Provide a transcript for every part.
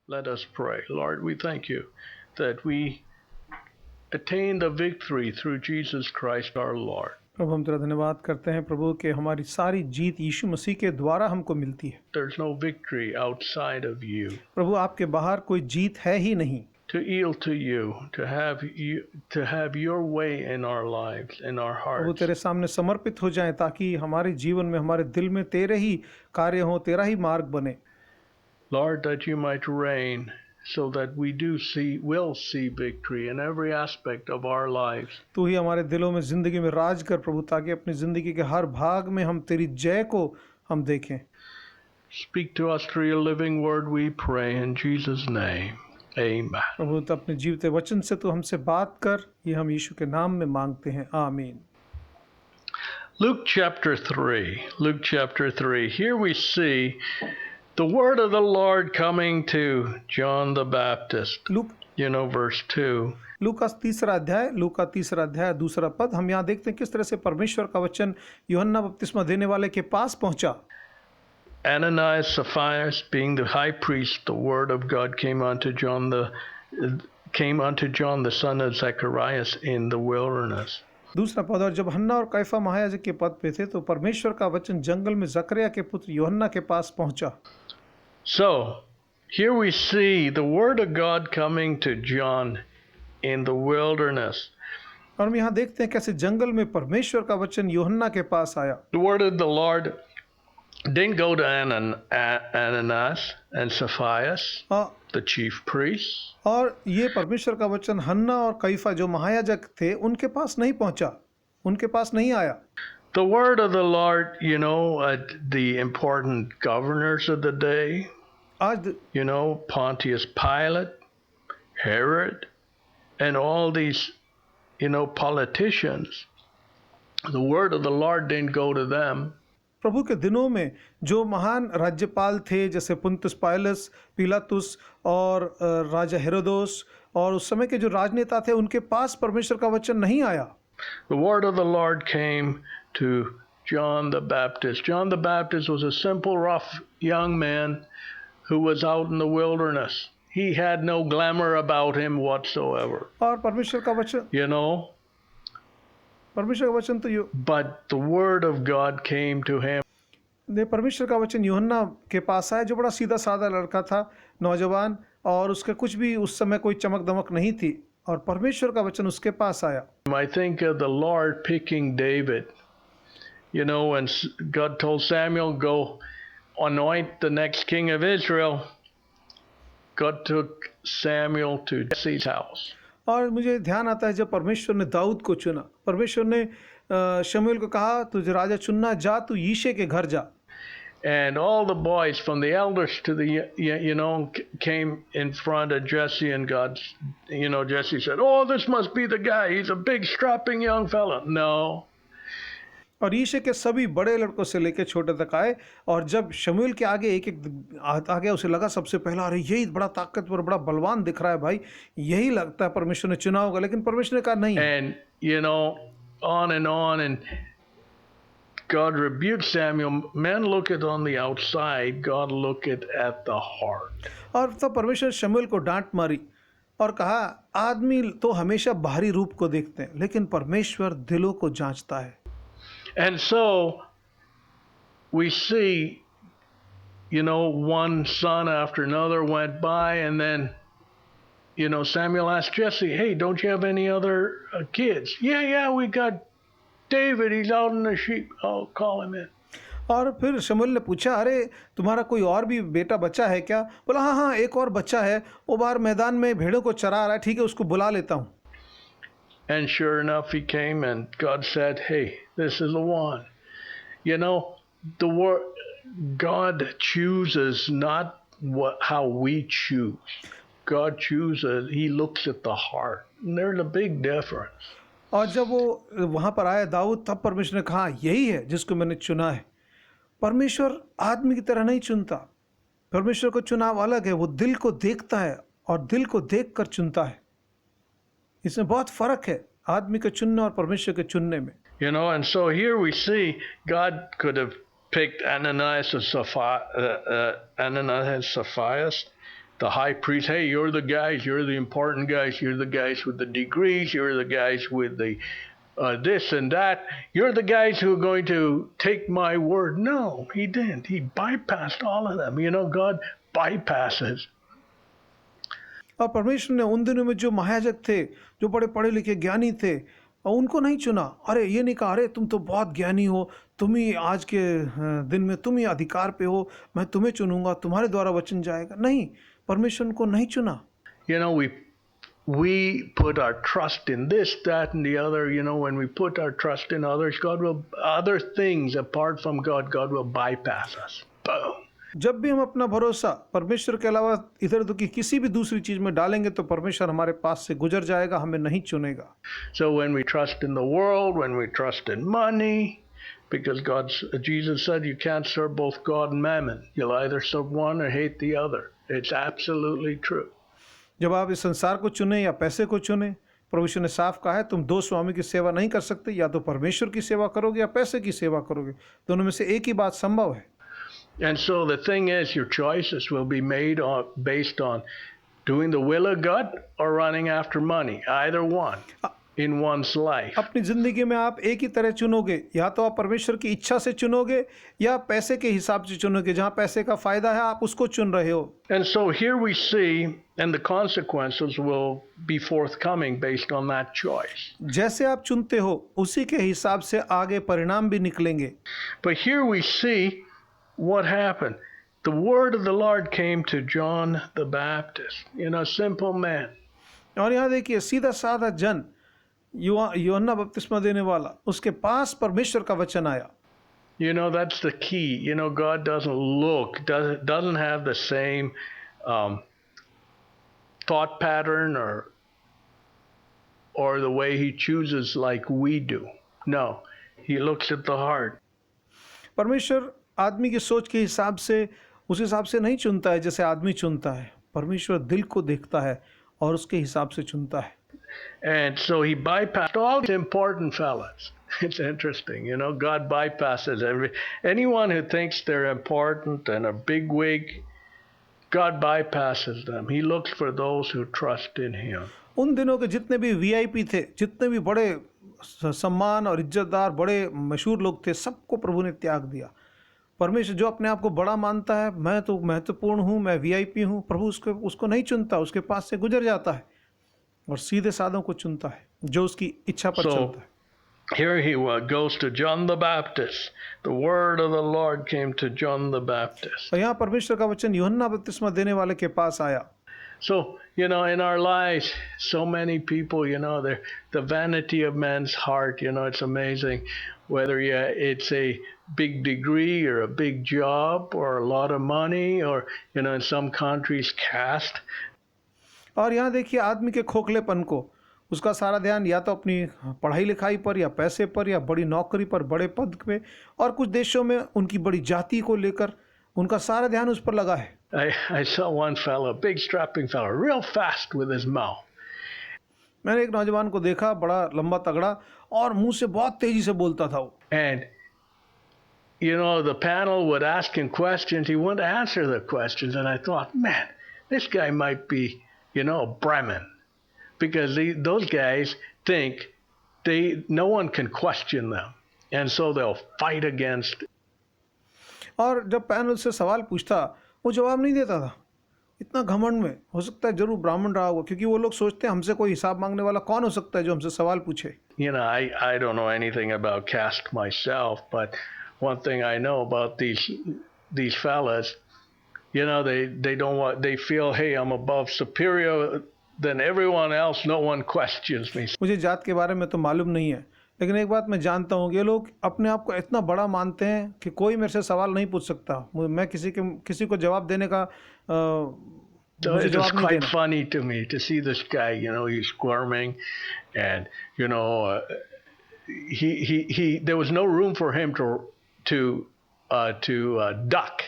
Let us pray. Lord, we thank you that we attain the victory through Jesus Christ our Lord. प्रभु हम तेरा धन्यवाद करते हैं प्रभु कि हमारी सारी जीत यीशु मसीह के द्वारा हमको मिलती है। There's no victory outside of you. प्रभु आपके बाहर कोई जीत है ही नहीं। To yield to you, to have your way in our lives, in our Prabhu hearts. तेरे सामने समर्पित हो जाएं ताकि हमारे जीवन में हमारे दिल में तेरे ही कार्य हों, तेरा ही मार्ग बने। Lord, that you might reign so that we will see victory in every aspect of our lives. तू ही हमारे दिलों में जिंदगी में राज कर प्रभु, ताकि अपनी जिंदगी के हर भाग में हम तेरी जय को हम देखें। Speak to us through your living word, we pray in Jesus' name. Amen. प्रभु तो अपने जीवते वचन से तू हमसे बात कर, ये हम यीशु के नाम में मांगते हैं, आमीन। Luke chapter 3. Here we see the word of the Lord coming to John the Baptist. Verse 2. लूका तीसरा अध्याय दूसरा पद, हम यहाँ देखते हैं किस तरह से परमेश्वर का वचन यूहन्ना बपतिस्मा देने वाले के पास पहुंचा। Ananias, Sapphira, being the high priest, the word of God came unto John the son of Zacharias in the wilderness. दूसरा पद, और जब हन्ना और कैफा महायाजक के पद पे थे तो परमेश्वर का वचन जंगल में जकरिया के पुत्र यूहन्ना के पास पहुंचा। So here we see the word of God coming to John in the wilderness. और हम यहाँ देखते हैं कैसे जंगल में परमेश्वर का वचन यूहन्ना के पास आया। The word of the Lord didn't go to Ananias and Sapphira, the chief priests. और ये परमेश्वर का वचन हन्ना और कैफा जो महायाजक थे उनके पास नहीं पहुंचा, उनके पास नहीं आया। The word of the Lord, the important governors of the day, आज Pontius Pilate, Herod, and all these, politicians, the word of the Lord didn't go to them. प्रभु के दिनों में जो महान राज्यपाल थे जैसे पुन्तियुस पिलातुस और राजा हेरोदोस और उस समय के जो राजनेता थे उनके पास परमेश्वर का वचन नहीं आया। The word of the Lord came to John the Baptist. John the Baptist was a simple, rough young man who was out in the wilderness. He had no glamour about him whatsoever. और परमेश्वर का वचन परमेश्वर का वचन तो But the word of God came to him. परमेश्वर का वचन यूहन्ना के पास आया जो बड़ा सीधा साधा लड़का था, नौजवान, और उसके कुछ भी उस समय कोई चमक दमक नहीं थी, और परमेश्वर का वचन उसके पास आया। I think of the Lord picking David. When God told Samuel, go anoint the next king of Israel, God took Samuel to Jesse's house. और मुझे ध्यान आता है जब परमेश्वर ने दाऊद को चुना, परमेश्वर ने शमूएल को कहा तुझे राजा चुनना, जा तू यीशे के घर जा। And all the boys from the elders to the came in front of Jesse, and God, Jesse said, "Oh, this must be the guy. He's a big strapping young fella." No. और यीशे के सभी बड़े लड़कों से लेकर छोटे तक आए, और जब शमूएल के आगे एक एक आ गया उसे लगा सबसे पहला, अरे यही बड़ा ताकतवर बड़ा बलवान दिख रहा है भाई, यही लगता है परमेश्वर ने चुना होगा, लेकिन परमेश्वर ने कहा नहीं। And on and God rebuked Samuel. Men look at on the outside, God look at the heart. और तब परमेश्वर शमूएल को डांट मारी और कहा आदमी तो हमेशा बाहरी रूप को देखते हैं, लेकिन परमेश्वर दिलों को जांचता है। And so we see, one son after another went by, and then, Samuel asked Jesse, "Hey, don't you have any other kids?" Yeah, we got David. He's out in the sheep. Oh, call him in. और फिर शमूएल ने पूछा, अरे तुम्हारा कोई और भी बेटा बच्चा है क्या? बोला हाँ, एक और बच्चा है, वो बाहर मैदान में भेड़ों को चरा रहा है, ठीक है उसको बुला लेता हूँ। And sure enough, he came, and God said, "Hey, this is the one." The word God chooses not how we choose. God chooses. He looks at the heart. And there's a big difference. और जब वो वहाँ पर आया दाऊद, तब परमेश्वर ने कहा यही है जिसको मैंने चुना है। परमेश्वर आदमी की तरह नहीं चुनता, परमेश्वर को चुनाव अलग है, वो दिल को देखता है और दिल को देखकर चुनता है। इसमें बहुत फर्क है आदमी के चुनने और परमेश्वर के चुनने में। And so here we see God could have picked Ananias and Sapphira, the high priest, hey, you're the guys, you're the important guys, you're the guys with the degrees, you're the guys with the this and that, you're the guys who are going to take my word. No, he didn't. He bypassed all of them. You know, God bypasses. और परमेश्वर ने उन दिनों में जो महायाजक थे, जो बड़े पढ़े लिखे ज्ञानी थे, और उनको नहीं चुना। अरे ये नहीं कहा, अरे तुम तो बहुत ज्ञानी हो, तुम ही आज के दिन में तुम ही अधिकार पे हो, मैं तुम्हें चुनूंगा, तुम्हारे द्वारा वचन जाएगा। नहीं, परमेश्वर उनको नहीं चुना। You know, we put our trust in this, that, and the other. You know, when we put our trust in others, God will, other things apart from God, God will bypass us. Boom. जब भी हम अपना भरोसा परमेश्वर के अलावा इधर उधर की किसी भी दूसरी चीज में डालेंगे तो परमेश्वर हमारे पास से गुजर जाएगा, हमें नहीं चुनेगा। So when we trust in the world, when we trust in money, because Jesus said you can't serve both God and mammon. You'll either serve one or hate the other. It's absolutely true. जब आप इस संसार को चुने या पैसे को चुने, परमेश्वर ने साफ कहा है तुम दो स्वामी की सेवा नहीं कर सकते, या तो परमेश्वर की सेवा करोगे या पैसे की सेवा करोगे, दोनों में से एक ही बात संभव है। And so the thing is, your choices will be made based on doing the will of God or running after money, either one in one's life. अपनी जिंदगी में आप एक ही तरह चुनोगे, या तो आप परमेश्वर की इच्छा से चुनोगे या पैसे के हिसाब से चुनोगे, जहां पैसे का फायदा है आप उसको चुन रहे हो। And so here we see, and the consequences will be forthcoming based on that choice. जैसे आप चुनते हो उसी के हिसाब से आगे परिणाम भी निकलेंगे। But here we see what happened. The word of the Lord came to John the Baptist, you know, simple man. और यहाँ देखिए सीधा साधा जन, यूहन्ना बपतिस्मा देने वाला, उसके पास परमेश्वर का वचन आया। You know, that's the key. You know, God doesn't have the same thought pattern or the way he chooses like we do. No, he looks at the heart. परमेश्वर आदमी की सोच के हिसाब से उस हिसाब से नहीं चुनता है जैसे आदमी चुनता है। परमेश्वर दिल को देखता है और उसके हिसाब से चुनता है। And so he bypassed all the important fellas. It's interesting, you know, God bypasses anyone who thinks they're important and a big wig. God bypasses them. He looks for those who trust in him. उन दिनों के जितने भी VIP थे, जितने भी बड़े सम्मान और इज्जतदार बड़े मशहूर लोग थे, सबको प्रभु ने त्याग दिया। परमेश्वर जो अपने आप को बड़ा मानता है, मैं तो महत्वपूर्ण हूँ, मैं वीआईपी हूँ, प्रभु उसको नहीं चुनता, उसके पास से गुजर जाता है और सीधे साधों को चुनता है जो उसकी इच्छा पर चलता है। Here he goes to John the Baptist. The word of the Lord came to John the Baptist. और यहाँ परमेश्वर का वचन यूहन्ना बपतिस्मा देने वाले के पास आया। So, you know, in our lives, so many people, you know, the vanity of man's heart, you know, it's amazing. Whether it's a big degree or a big job or a lot of money or, you know, in some countries, caste. और यहाँ देखिए आदमी के खोखलेपन को, उसका सारा ध्यान या तो अपनी पढ़ाई लिखाई पर या पैसे पर या बड़ी नौकरी पर, बड़े पद पे, और कुछ देशों में उनकी बड़ी जाति को लेकर उनका सारा ध्यान उस पर लगा है। I saw one fellow, a big strapping fellow, real fast with his mouth. मैंने एक नौजवान को देखा, बड़ा लंबा तगड़ा और मुंह से बहुत तेजी से बोलता था वो। And you know, the panel would ask him questions, he wouldn't answer the questions, and I thought, man, this guy might be, you know, a Brahmin, because those guys think no one can question them, and so they'll fight against. और जब panel से सवाल पूछता वो जवाब नहीं देता था, इतना घमंड में। हो सकता है जरूर ब्राह्मण रहा होगा, क्योंकि वो लोग सोचते हैं हमसे कोई हिसाब मांगने वाला कौन हो सकता है जो हमसे सवाल पूछे। You know, I don't know anything about caste myself, but one thing I know about these fellas, you know, they feel, hey, I'm above, superior than everyone else, no one questions me. मुझे जात के बारे में तो मालूम नहीं है, लेकिन एक बात मैं जानता हूँ, ये लोग अपने आप को इतना बड़ा मानते हैं कि कोई मेरे से सवाल नहीं पूछ सकता, मैं किसी को जवाब देने का So it's quite funny to me to see this guy, you know, he's squirming, and you know, he there was no room for him to duck,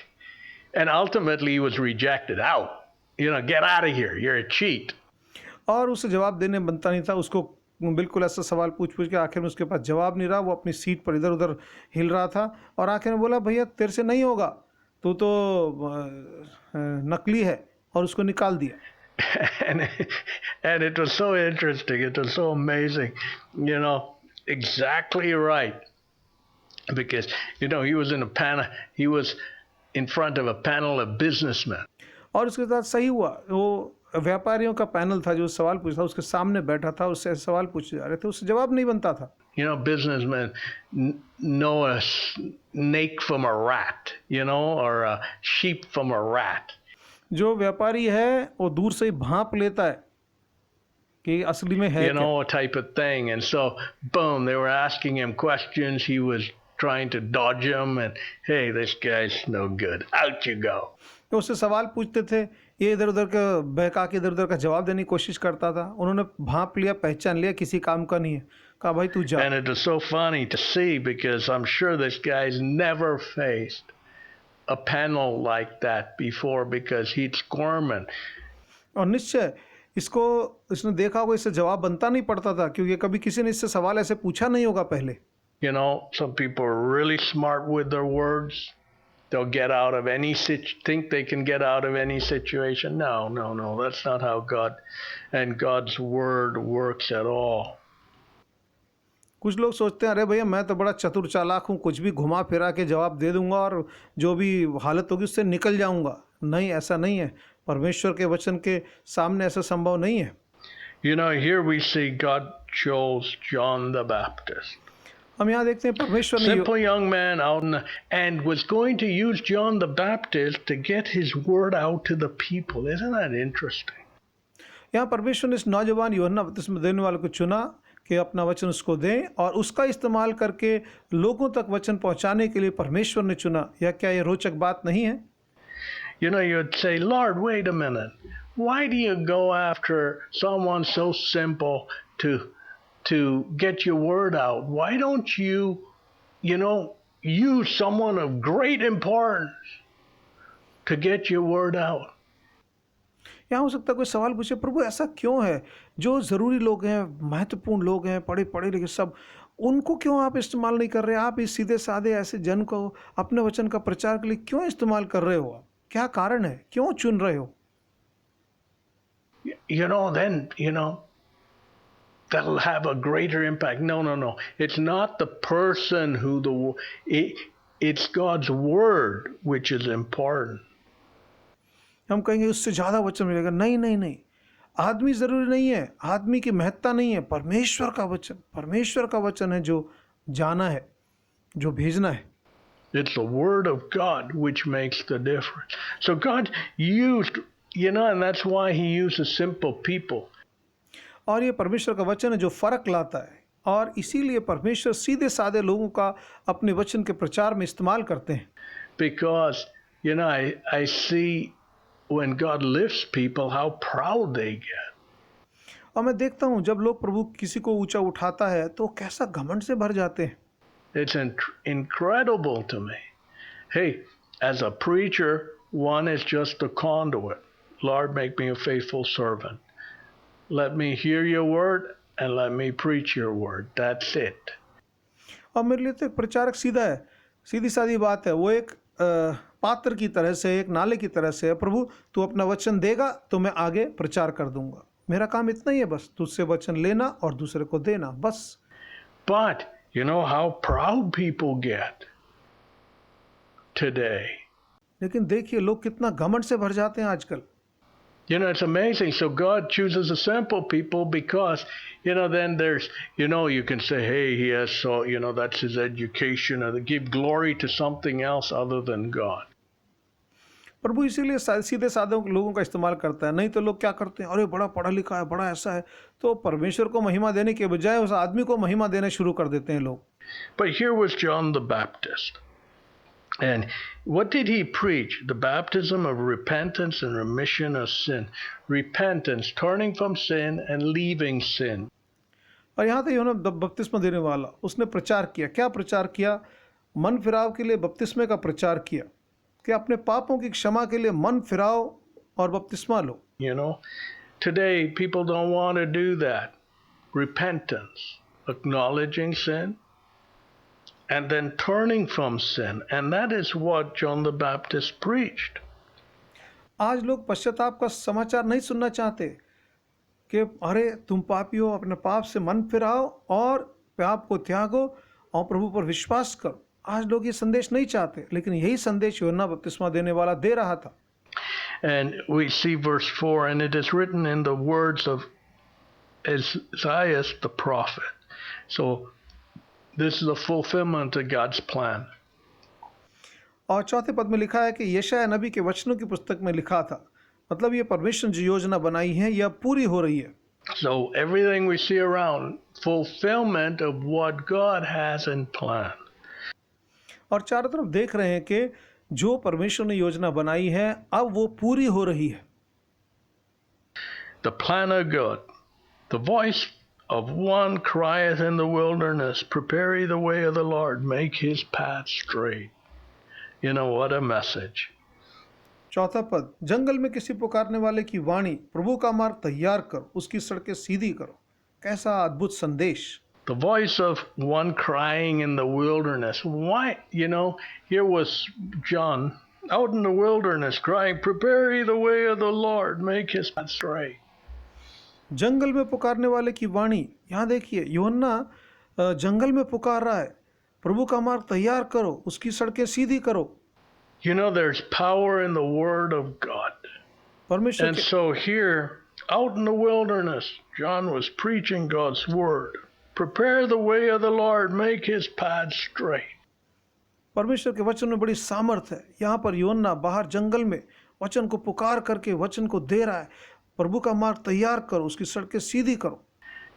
and ultimately he was rejected out. You know, get out of here, you're a cheat. और उसे जवाब देने बनता नहीं था, उसको बिल्कुल ऐसा सवाल पूछ के आखिर में उसके पास जवाब नहीं रहा, वो अपनी सीट पर इधर उधर हिल रहा था और आखिर में बोला, भैया तेरे से नहीं होगा, तू तो नकली है, और उसको निकाल दिया. and and it was so interesting. It was so amazing, exactly right. Because he was in a panel. He was in front of a panel of businessmen. और उसके साथ सही हुआ. वो व्यापारियों का पैनल था जो सवाल पूछता, उसके सामने बैठा था, उससे सवाल पूछे जा रहे थे, उससे जवाब नहीं बनता था. Businessmen know a snake from a rat, or a sheep from a rat. जो व्यापारी है वो दूर से ही भांप लेता है कि असली में है क्या. A type of thing. And so, boom, they were asking him questions. He was trying to dodge them, and hey, this guy's no good. Out you go. तो उससे सवाल पूछते थे, ये इधर उधर का बहका के इधर उधर का जवाब देने की कोशिश करता था. उन्होंने भांप लिया, पहचान लिया किसी काम का नहीं है, कहा भाई तू जा. And it was so funny to see because I'm sure this guy's never faced a panel like that before because he'd squirming. और निश्चय इसने देखा होगा, इससे जवाब बनता नहीं पड़ता था क्योंकि कभी किसी ने इससे सवाल ऐसे पूछा नहीं होगा पहले. Some people are really smart with their words. They'll get out of think they can get out of any situation. No. That's not how God and God's word works at all. कुछ लोग सोचते हैं, अरे भैया मैं तो बड़ा चतुर चालाक हूँ, कुछ भी घुमा फिरा के जवाब दे दूंगा और जो भी हालत होगी उससे निकल जाऊंगा. नहीं, ऐसा नहीं है. परमेश्वर के वचन के सामने ऐसा संभव नहीं है. Here we see God chose John the Baptist. हम यहाँ देखते हैं परमेश्वर ने simple young man out and was going to use John the Baptist to get his word out to the people. Isn't that interesting? यहाँ परमेश्वर ने इस नौजवान यूहन्ना बपतिस्मा देने वाले को चुना कि अपना वचन उसको दें और उसका इस्तेमाल करके लोगों तक वचन पहुंचाने के लिए परमेश्वर ने चुना. या क्या ये रोचक बात नहीं है? You'd say, Lord, wait a minute. Why do you go after someone so simple to get your word out? Why don't you, use someone of great importance to get your word out? यहाँ हो सकता है कोई सवाल पूछे, प्रभु ऐसा क्यों है? जो ज़रूरी लोग हैं, महत्वपूर्ण लोग हैं, पढ़े लिखे सब, उनको क्यों आप इस्तेमाल नहीं कर रहे? आप इस सीधे साधे ऐसे जन को अपने वचन का प्रचार के लिए क्यों इस्तेमाल कर रहे हो? क्या कारण है? क्यों चुन रहे हो? Then, that'll have a greater impact. No. It's not the person it's God's word which is important. हम कहेंगे उससे ज़्यादा वचन मिलेगा. नहीं. आदमी ज़रूरी नहीं है, आदमी की महत्ता नहीं है. परमेश्वर का वचन है जो जाना है, जो भेजना है. It's the word of God which makes the difference. So God used, and that's why he uses simple people. और ये परमेश्वर का वचन है जो फर्क लाता है और इसीलिए परमेश्वर सीधे साधे लोगों का अपने वचन के प्रचार में इस्तेमाल करते हैं. Because I see when God lifts people how proud they get. और मैं देखता हूँ जब लोग प्रभु किसी को ऊंचा उठाता है तो कैसा घमंड से भर जाते हैं. It's incredible to me. Hey, as a preacher, one is just a conduit. Lord, make me a faithful servant. Let me hear your word and let me preach your word. That's it. और मेरे लिए तो एक प्रचारक सीधा है, सीधी सादी बात है. वो एक पात्र की तरह से, एक नाले की तरह से है. प्रभु तू अपना वचन देगा तो मैं आगे प्रचार कर दूंगा. मेरा काम इतना ही है, बस तुझसे वचन लेना और दूसरे को देना, बस. But you know how proud people get today. लेकिन देखिए लोग कितना घमंड से भर जाते हैं आजकल. It's amazing. So God chooses the simple people because, then there's, you can say, hey, he has so, that's his education, or they give glory to something else other than God. प्रभु इसीलिए सीधे साधे लोगों का इस्तेमाल करता है. नहीं तो लोग क्या करते हैं, अरे बड़ा पढ़ा लिखा है, बड़ा ऐसा है, तो परमेश्वर को महिमा देने के बजाय उस आदमी को महिमा देना शुरू कर देते हैं लोग. But here was John the Baptist. And what did he preach? The baptism of repentance and remission of sin. Repentance, turning from sin and leaving sin. और यहाँ तो यूहन्ना बपतिस्मा देने वाला, उसने प्रचार किया. क्या प्रचार किया? मन फिराव के लिए बपतिस्मे का प्रचार किया कि अपने पापों की क्षमा के लिए मन फिराओ और बपतिस्मा लो. Today people don't want to do that. Repentance, acknowledging sin, and then turning from sin. And that is what John the Baptist preached. आज लोग पश्चाताप का समाचार नहीं सुनना चाहते कि अरे तुम पापी हो, अपने पाप से मन फिराओ और पाप को त्यागो और प्रभु पर विश्वास करो। आज लोग ये संदेश नहीं चाहते, लेकिन यही संदेश यूहन्ना बपतिस्मा देने वाला दे रहा था। And we see verse 4, and it is written in the words of Isaiah the prophet. So this is a fulfillment of God's plan. और चौथे पद में लिखा है कि यशायाह नबी के वचनों की पुस्तक में लिखा था, मतलब ये परमेश्वर जो योजना बनाई है यह पूरी हो रही है। So everything we see around, fulfillment of what God has in plan. और चारों तरफ देख रहे हैं कि जो परमेश्वर ने योजना बनाई है अब वो पूरी हो रही है। The plan of God. The voice of one crieth in the wilderness, prepare ye the way of the Lord, make his path straight. You know, what a message. चौथा पद, जंगल में किसी पुकारने वाले की वाणी, प्रभु का मार्ग तैयार करो, उसकी सड़कें सीधी करो। कैसा अद्भुत संदेश। The voice of one crying in the wilderness. Why? You know, here was John out in the wilderness crying, prepare ye the way of the Lord, make his path straight. जंगल में पुकारने वाले की वाणी, यहाँ देखिए यूहन्ना जंगल में पुकार रहा है, प्रभु का मार्ग तैयार करो, उसकी सड़कें सीधी करो। You know, there's power in the word of God. परमेश्वर And के so here, out in the wilderness, John was preaching God's word. Prepare the way of the Lord, make his path straight. परमेश्वर के वचन में बड़ी सामर्थ है। यहाँ पर यूहन्ना बाहर जंगल में वचन को पुकार करके वचन को दे रहा है, प्रभु का मार्ग तैयार करो, उसकी सड़कें सीधी करो।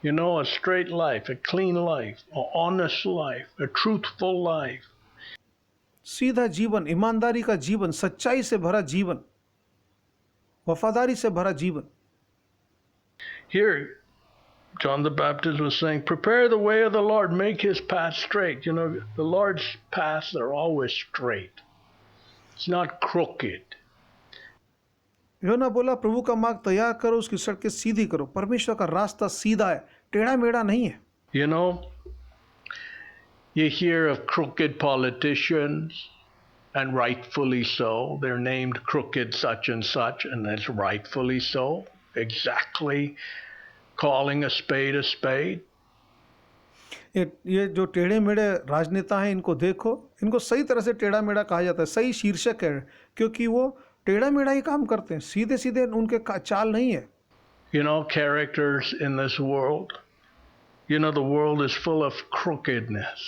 You know, a straight life, a clean life, an honest life, a truthful life. सीधा जीवन, ईमानदारी का जीवन, सच्चाई से भरा जीवन, वफादारी से भरा जीवन। Here, John the Baptist was saying, prepare the way of the Lord, make his path straight. You know, the Lord's paths are always straight. It's not crooked. यूहन्ना बोला प्रभु का मार्ग तैयार करो, उसकी सड़कें सीधी करो। परमेश्वर का रास्ता सीधा है, टेढ़ा मेढ़ा नहीं है। You know, you hear of crooked politicians, and rightfully so. They're named crooked such, and that's rightfully so. Exactly calling a spade a spade. ये जो टेढ़े मेढ़े राजनेता हैं, इनको देखो, इनको सही तरह से टेढ़ा मेढ़ा कहा जाता है, सही शीर्षक है, क्योंकि वो टेढ़ा मेढ़ा ही काम करते हैं, सीधे सीधे उनके चाल नहीं है। You know, characters in this world. You know, the world is full of crookedness.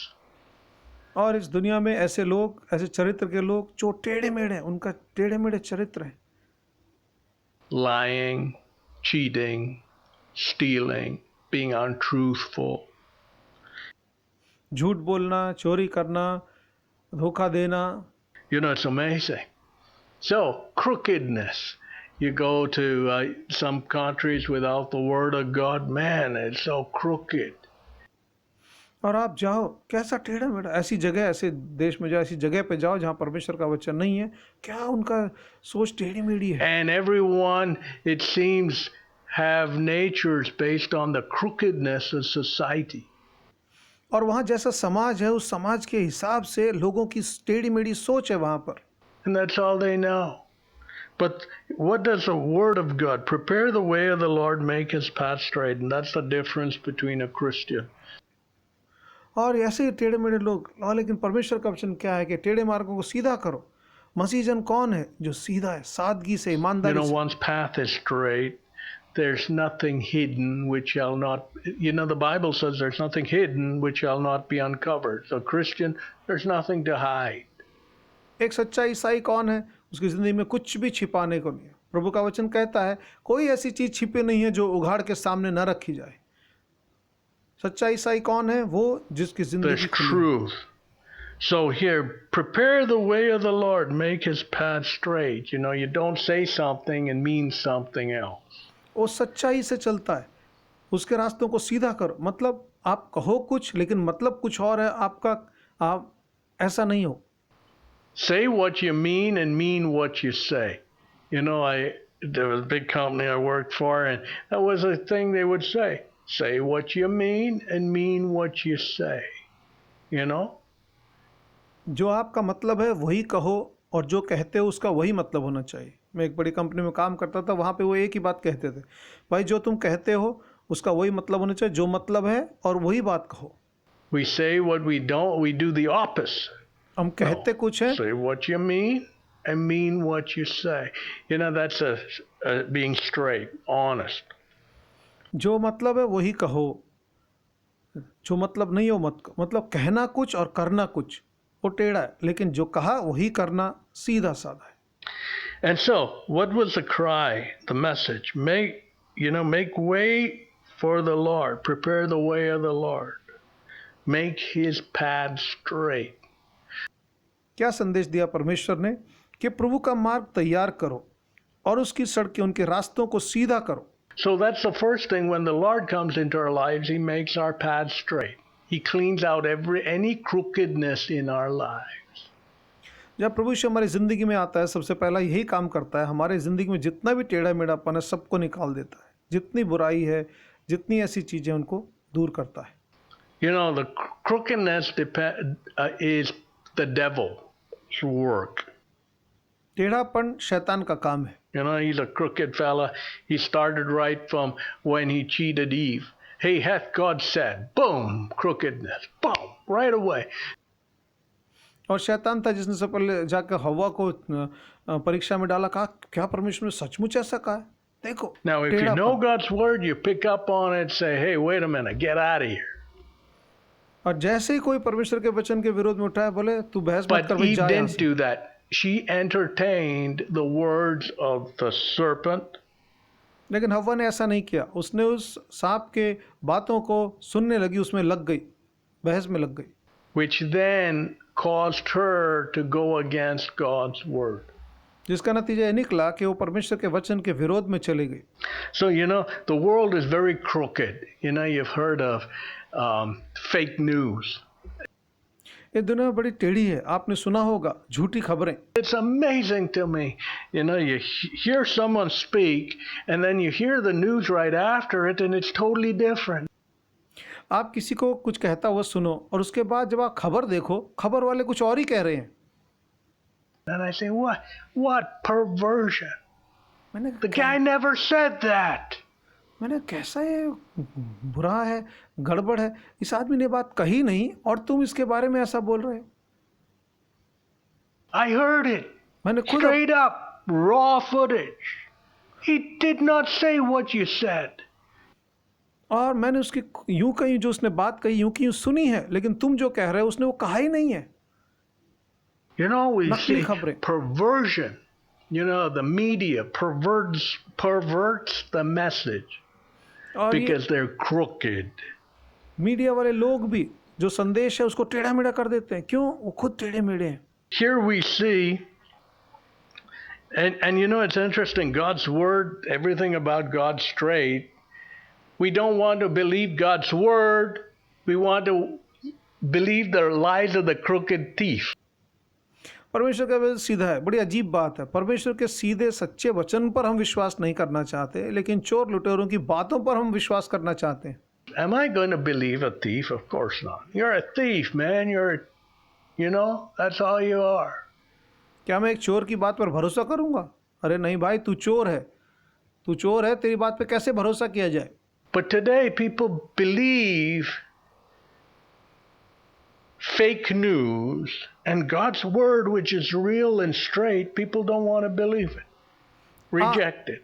और इस दुनिया में ऐसे लोग, ऐसे चरित्र के लोग जो टेढ़े मेढ़े हैं, उनका टेढ़े मेढ़े चरित्र है। Lying, cheating, stealing, being untruthful. झूठ बोलना, चोरी करना, धोखा देना। You know, it's amazing. So, crookedness. You go to some countries without the word of God, man, it's so crooked. और आप जाओ, कैसा टेढ़ा मेढ़ा, ऐसी जगह, ऐसे देश में जाओ, ऐसी जगह पे जाओ जहाँ परमेश्वर का वचन नहीं है, क्या उनका सोच टेढ़ी मेढ़ी है। And everyone, it seems, have natures based on the crookedness of society. और वहाँ जैसा समाज है, उस समाज के हिसाब से लोगों की टेढ़ी मेढ़ी सोच है वहाँ पर। And that's all they know. But what does the word of God? Prepare the way of the Lord, make his path straight. And that's the difference between a Christian. और ऐसे ही टेढ़े मेढ़े लोग, और लेकिन परमेश्वर का वचन क्या है कि टेढ़े मार्गों को सीधा करो। मसीह जन कौन है जो सीधा है, सादगी से, You ईमानदारी know, से। one's path is straight. There's nothing hidden which shall not, you know, the Bible says there's nothing hidden which shall not be uncovered. So, Christian, there's nothing to hide. एक सच्चा ईसाई कौन है? उसकी जिंदगी में कुछ भी छिपाने को नहीं है। प्रभु का वचन कहता है कोई ऐसी चीज छिपी नहीं है जो उघाड़ के सामने न रखी जाए। सच्चा ईसाई कौन है? वो जिसकी जिंदगी There's खुली है। truth. So here, prepare the way of the Lord, make his path straight. You know, you don't say something and mean something else. वो सच्चाई से चलता है, उसके रास्तों को सीधा करो। मतलब आप कहो कुछ लेकिन मतलब कुछ और है आपका, आप ऐसा नहीं हो। Say what you mean and mean what you say. You know, there was a big company I worked for, and that was a thing they would say. Say what you mean and mean what you say. You know? जो आपका मतलब है वही कहो, और जो कहते हो उसका वही मतलब होना चाहिए। मैं एक बड़ी कंपनी में काम करता था, वहाँ पे वो एक ही बात कहते थे, भाई जो तुम कहते हो उसका वही मतलब होना चाहिए, जो मतलब है और वही बात कहो। We say what we don't, we do the opposite. हम कहते कुछ है, Say what you mean and mean what you say. You know, that's a being straight, honest. जो मतलब है वही कहो, जो मतलब नहीं हो मत कहो। मतलब कहना कुछ और करना कुछ, वो टेढ़ा है, लेकिन जो कहा वही करना सीधा साधा है। And so, what was the cry, the message? Make way for the Lord. Prepare the way of the Lord. Make his path straight. क्या संदेश दिया परमेश्वर ने कि प्रभु का मार्ग तैयार करो और उसकी सड़कें, उनके रास्तों को सीधा करो। So that's the first thing. When the Lord comes into our lives, he makes our path straight. He cleans out any crookedness in our lives. जब प्रभु यीशु हमारी ज़िंदगी में आता है, सबसे पहला यही काम करता है, हमारे ज़िंदगी में जितना भी टेढ़ा मेढ़ापन है सबको निकाल देता है, जितनी बुराई है, जितनी ऐसी चीज़ें, उनको दूर करता है। You know, the crookedness is the devil's work. टेढ़ापन शैतान का काम है। You know, he's a crooked fella. He started right from when he cheated Eve. Hey, hath God said? Boom, crookedness. Boom, right away. और शैतान था जिसने सबसे पहले जाकर हवा को परीक्षा में डाला, कहा क्या परमेश्वर ने सचमुच ऐसा कहा है? देखो Now, if you टेढ़ापन। know God's word, you pick up on it, say, hey, wait a minute, get out of here. और जैसे ही कोई परमेश्वर के वचन के विरोध में उठाए, बोले तू बहस मत But कर, भाई Eve जा यहाँ didn't से। do that. She entertained the words of the serpent, लेकिन हव्वा ने ऐसा नहीं किया, उसने उस सांप के बातों को सुनने लगी, उसमें लग गई, बहस में लग गई, which then caused her to go against God's word. जिसका नतीजा ये निकला कि वो परमेश्वर के वचन के विरोध में चली गई। So, the world is very crooked. You've heard of fake news. ये दुनिया बड़ी टेढ़ी है, आपने सुना होगा झूठी खबरें। It's amazing to me. You hear someone speak and then you hear the news right after it and it's totally different. आप किसी को कुछ कहता हुआ सुनो और उसके बाद जब आप खबर देखो, खबर वाले कुछ और ही कह रहे हैं। And I say, what perversion? मैंने The guy never said that. मैंने कैसा ये बुरा है, गड़बड़ है, इस आदमी ने बात कही नहीं और तुम इसके बारे में ऐसा बोल रहे हो। I heard it. मैंने खुद Straight up, raw footage. He did not say what you said. और मैंने उसकी यूं कही, जो उसने बात कही यूं की यूं सुनी है, लेकिन तुम जो कह रहे हो उसने वो कहा ही नहीं है। We नकली see खबरें। perversion. The media perverts the message और ये because they're crooked. मीडिया वाले लोग भी जो संदेश है उसको टेढ़ा मेढ़ा कर देते हैं। क्यों? वो खुद टेढ़े मेढ़े हैं। Here we see, and it's interesting, God's word, everything about God straight. We don't want to believe God's word. We want to believe the lies of the crooked thief. परमेश्वर का वचन सीधा है। बड़ी अजीब बात है, परमेश्वर के सीधे सच्चे वचन पर हम विश्वास नहीं करना चाहते, लेकिन चोर लुटेरों की बातों पर हम विश्वास करना चाहते हैं। Am I going to believe a thief? Of course not. You're a thief, man. That's all you are. क्या मैं एक चोर की बात पर भरोसा करूंगा? अरे नहीं भाई, तू चोर है, तू चोर है, तेरी बात पे कैसे भरोसा किया जाए? But today people believe fake news, and God's word, which is real and straight, people don't want to believe it. Reject it.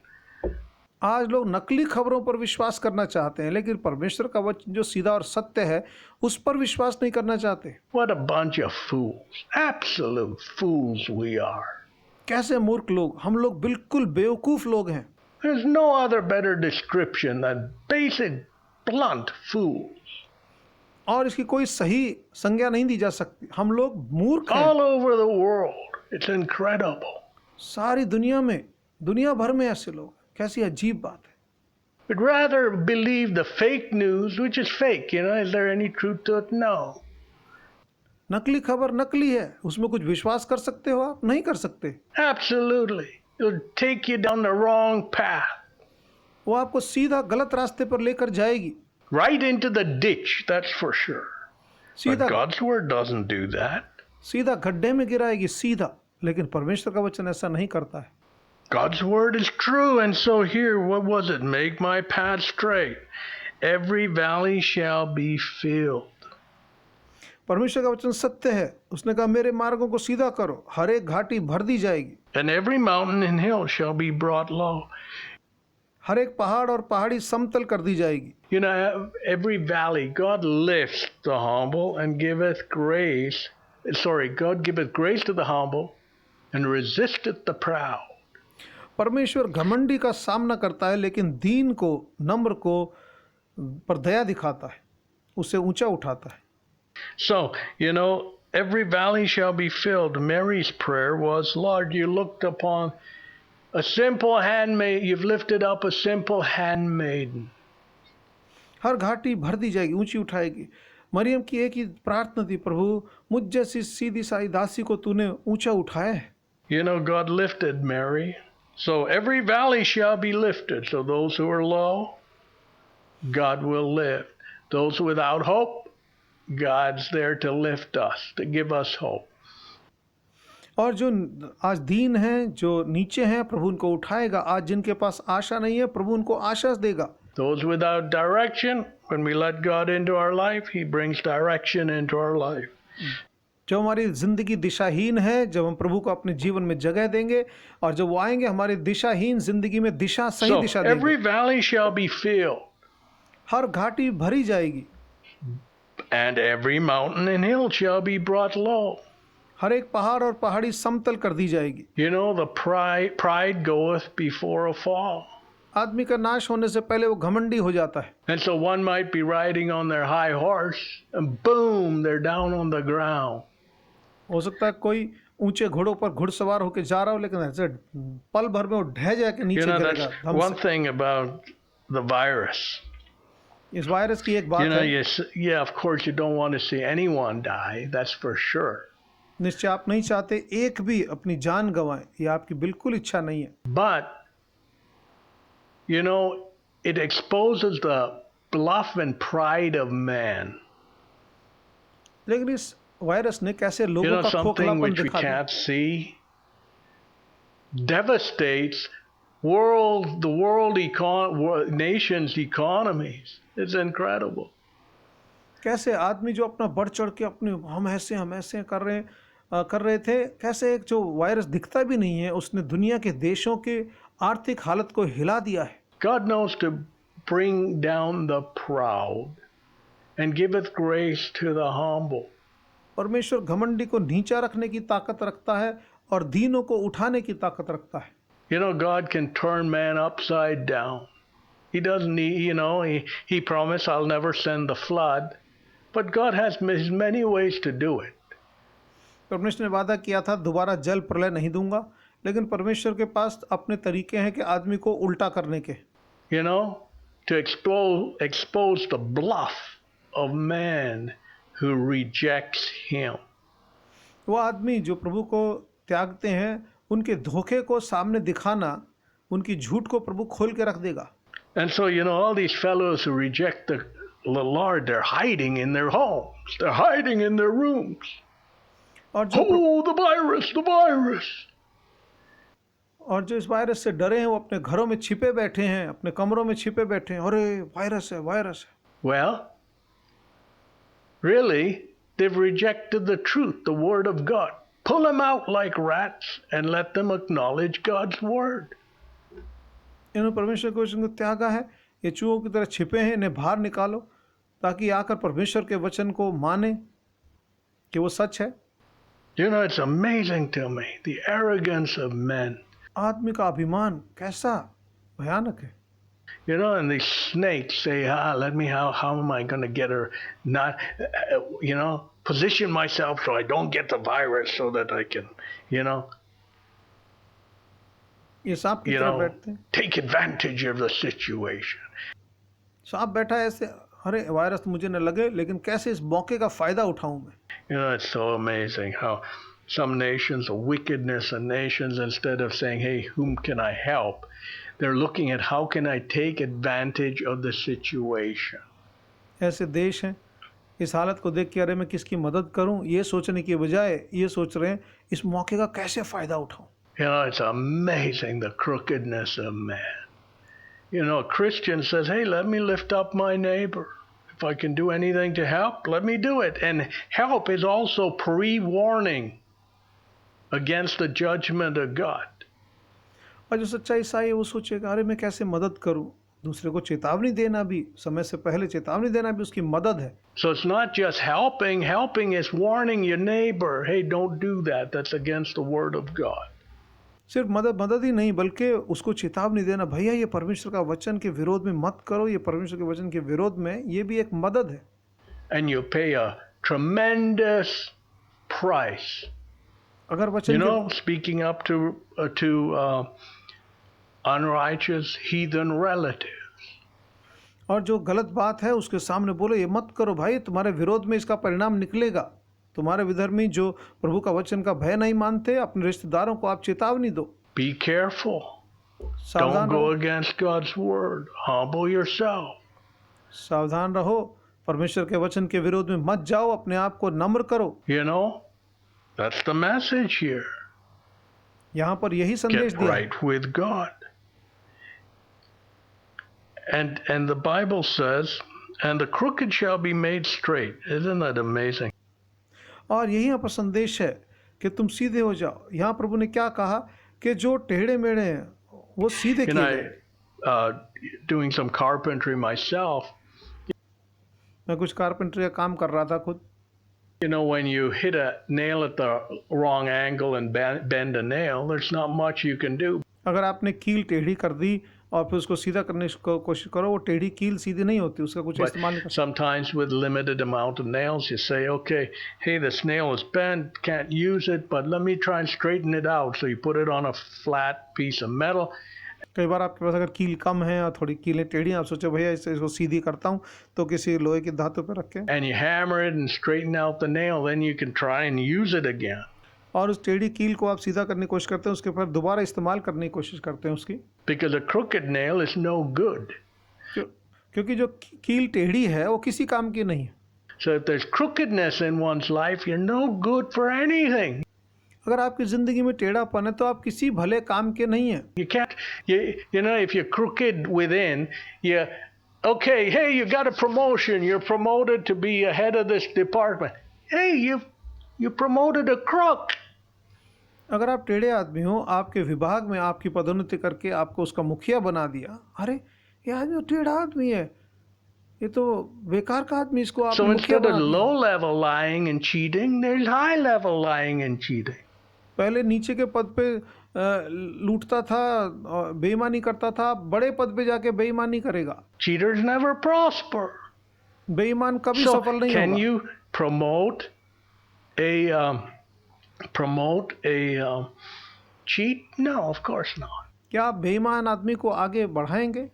आज लोग नकली खबरों पर विश्वास करना चाहते हैं, लेकिन परमेश्वर का वचन जो सीधा और सत्य है उस पर विश्वास नहीं करना चाहते। What a bunch of fools. Absolute fools we are. कैसे मूर्ख लोग, हम लोग बिल्कुल बेवकूफ लोग हैं। There's no other better description than basic, blunt fools. और इसकी कोई सही संज्ञा नहीं दी जा सकती। हम लोग मूर्ख हैं। All over the world. It's incredible. सारी दुनिया में, दुनिया भर में ऐसे लोग, कैसी अजीब बात है। We'd rather believe the fake news, which is fake. Is there any truth to it? No. नकली खबर नकली है, उसमें कुछ विश्वास कर सकते हो आप? नहीं कर सकते। Absolutely. It'll take you down the wrong path. वो आपको सीधा गलत रास्ते पर लेकर जाएगी, Right into the ditch, that's for sure. But सीधा God's word doesn't do that. सीधा गड्ढे में गिराएगी, सीधा। लेकिन परमेश्वर का वचन ऐसा नहीं करता है। God's word is true, and so here, what was it? Make my path straight. Every valley shall be filled. परमेश्वर का वचन सत्य है। उसने कहा मेरे मार्गों को सीधा करो, हर एक घाटी भर दी जाएगी, And every mountain and hill shall be brought low. हर एक पहाड़ और पहाड़ी समतल कर दी जाएगी। You know, every valley, God lifts the humble and giveth grace. God giveth grace to the humble and resisteth the proud. परमेश्वर घमंडी का सामना करता है, लेकिन दीन को, नम्र को पर दया दिखाता है, उसे ऊंचा उठाता है। So, you know, every valley shall be filled. Mary's prayer was, Lord, you looked upon a simple handmaid, you've lifted up a simple handmaiden. हर घाटी भर दी जाएगी, ऊंची उठाएगी। मरियम की एक ही प्रार्थना थी, प्रभु मुझ जैसी सीधी साई दासी को तूने ऊंचा उठाया है। You know, God lifted Mary. So every valley shall be lifted. So those who are low, God will lift. Those without hope, God's there to lift us, to give us hope. और जो आज दीन हैं, जो नीचे हैं, प्रभु उनको उठाएगा। आज जिनके पास आशा नहीं है, प्रभु उनको आशा देगा। Those without direction, when we let God into our life, He brings direction into our life. जो हमारी जिंदगी दिशाहीन है, जब हम प्रभु को अपने जीवन में जगह देंगे, और जब वो आएंगे हमारी दिशाहीन जिंदगी में दिशा, सही So दिशा every देंगे। valley shall be filled, हर घाटी भरी जाएगी, and every mountain and hill shall be brought low. हर एक पहाड़ और पहाड़ी समतल कर दी जाएगी। You know, the pride goeth before a fall. आदमी का नाश होने से पहले वो घमंडी हो जाता है। And so one might be riding on their high horse, and boom, they're down on the ground. हो सकता है कोई ऊंचे घोड़ों पर घुड़सवार होकर जा रहा हो, लेकिन ऐसे पल भर में वो ढह जाके You नीचे know, गिरेगा that's धम one से। thing about the virus. इस वायरस की एक बात You know, है, of course, you don't want to see anyone die. That's for sure. निश्चय आप नहीं चाहते एक भी अपनी जान गंवाए, ये आपकी बिल्कुल इच्छा नहीं है। But, you know, it exposes the bluff and pride of man. लेकिन इस वायरस ने कैसे You लोगों know, का something खोखलापन which we दिखा दिया। can't see devastates the world nations' economies. It's incredible. कैसे आदमी जो अपना बढ़ चढ़ के अपने हम ऐसे कर रहे थे, कैसे एक जो वायरस दिखता भी नहीं है, उसने दुनिया के देशों के आर्थिक हालत को हिला दिया है। God knows to bring down the proud and giveth grace to the humble. परमेश्वर घमंडी को नीचा रखने की ताकत रखता है और दीनों को उठाने की ताकत रखता है। You know, God can turn man upside down. He doesn't need, you know, he promised, I'll never send the flood. But God has many ways to do it. परमेश्वर ने वादा किया था दोबारा जल प्रलय नहीं दूंगा, लेकिन परमेश्वर के पास अपने तरीके हैं कि आदमी को उल्टा करने के। You know, to expose the bluff of man who rejects him. वो आदमी जो प्रभु को त्यागते हैं, उनके धोखे को सामने दिखाना, उनकी झूठ को प्रभु खोल के रख देगा। And so, you know, all these fellows who reject the Lord, they're hiding in their homes. They're hiding in their rooms. और जो Oh, the virus. और जो इस वायरस से डरे हैं, वो अपने घरों में छिपे बैठे हैं, अपने कमरों में छिपे बैठे हैं। अरे वायरस है। Well, really, they've rejected the truth, the word of God. Pull them out like rats and let them acknowledge God's word. इन्होंने परमेश्वर के वचन को त्यागा है, ये चूहों की तरह छिपे हैं, इन्हें बाहर निकालो ताकि आकर परमेश्वर के वचन को माने कि वो सच है। You know, it's amazing to me, the arrogance of men. आदमी का अभिमान कैसा भयानक है। You know, and these snakes say, how am I going to get her position myself so I don't get the virus so that I can, ये सांप की तरह बैठते हैं। take advantage of the situation. सांप बैठा है ऐसे, अरे वायरस मुझे न लगे, लेकिन कैसे इस मौके का फायदा उठाऊं मैं। You know, it's so amazing how some nations, the wickedness of nations, instead of saying, hey, whom can I help? They're looking at how can I take advantage of the situation. ऐसे देश हैं, इस हालत को देख के अरे मैं किसकी मदद करूं, ये सोचने की बजाय ये सोच रहे हैं इस मौके का कैसे फायदा उठाऊं। You know, it's amazing the crookedness of man. You know, a Christian says, hey, let me lift up my neighbor. If I can do anything to help, let me do it. And help is also pre-warning against the judgment of God. और जो सच्चा ईसाई है वो सोचेगा अरे मैं कैसे मदद करूं, दूसरे को चेतावनी देना भी, समय से पहले चेतावनी देना भी उसकी मदद है। So it's not just helping. Helping is warning your neighbor, hey, don't do that. That's against the word of God. सिर्फ मदद ही नहीं, बल्कि उसको चेतावनी देना, भैया ये परमेश्वर का वचन के विरोध में मत करो, ये परमेश्वर के वचन के विरोध में, ये भी एक मदद है। And you pay a tremendous price. अगर वचन You know, speaking up to unrighteous heathen relatives. और जो गलत बात है उसके सामने बोलो ये मत करो भाई, तुम्हारे विरोध में इसका परिणाम निकलेगा। तुम्हारे विधर्मी जो प्रभु का वचन का भय नहीं मानते, अपने रिश्तेदारों को आप चेतावनी दो। Be careful. सावधान Don't go रहो, against God's word. Humble yourself. सावधान रहो, परमेश्वर के वचन के विरोध में मत जाओ, अपने आप को नम्र करो। You know, that's the message here. यहाँ पर यही संदेश Get दिया है। right with God. And the Bible says, and the crooked shall be made straight. Isn't that amazing? और यही यहाँ पर संदेश है कि तुम सीधे हो जाओ। यहाँ प्रभु ने क्या कहा कि जो टेढ़े मेढ़े हैं वो सीधे You किए know, गए। doing some carpentry myself, मैं कुछ कारपेंटर का काम कर रहा था खुद। you know, when you hit a nail at the wrong angle and bend a nail, there's not much you can do. अगर आपने कील टेढ़ी कर दी और फिर उसको सीधा करने की कोशिश करो, वो टेढ़ी कील सीधी नहीं होती, उसका कुछ But इस्तेमाल नहीं कर। sometimes with limited amount of nails, you say, okay, hey, this nail is bent, can't use it, but let me try and straighten it out. So you put it on a flat piece of metal. कई बार आपके पास अगर कील कम है और थोड़ी कीलें टेढ़ी, आप सोचो भैया इसको सीधी करता हूँ, तो किसी लोहे की धातु पर रख के And you hammer it and straighten out the nail, then you can try and use it again. और उस टेढ़ी कील को आप सीधा करने की कोशिश करते हैं, उसके फिर दोबारा इस्तेमाल करने की कोशिश करते हैं उसकी। Because a crooked nail is no good. क्योंकि जो कील टेढ़ी है वो किसी काम की नहीं है। So if there's crookedness in one's life, you're no good for anything. अगर आपकी जिंदगी में टेढ़ापन है तो आप किसी भले काम के नहीं हैं। You can't, you know, if you're crooked within, okay, hey, you got a promotion, you're promoted to be a head of this department. Hey, you promoted a crook. अगर आप टेढ़े आदमी हो, आपके विभाग में आपकी पदोन्नति करके आपको उसका मुखिया बना दिया, अरे ये आदमी टेढ़ा आदमी है, ये तो बेकार का आदमी, इसको आप So मुखिया instead of बना दिया। low level lying and cheating, there's high level lying and cheating. पहले नीचे के पद पे लूटता था, बेईमानी करता था, बड़े पद पे जाके बेईमानी करेगा। Cheaters never prosper. बेईमान कभी So सफल नहीं can होगा। you promote a cheat? No, of course not. क्या आप बेईमान आदमी को आगे बढ़ाएंगे?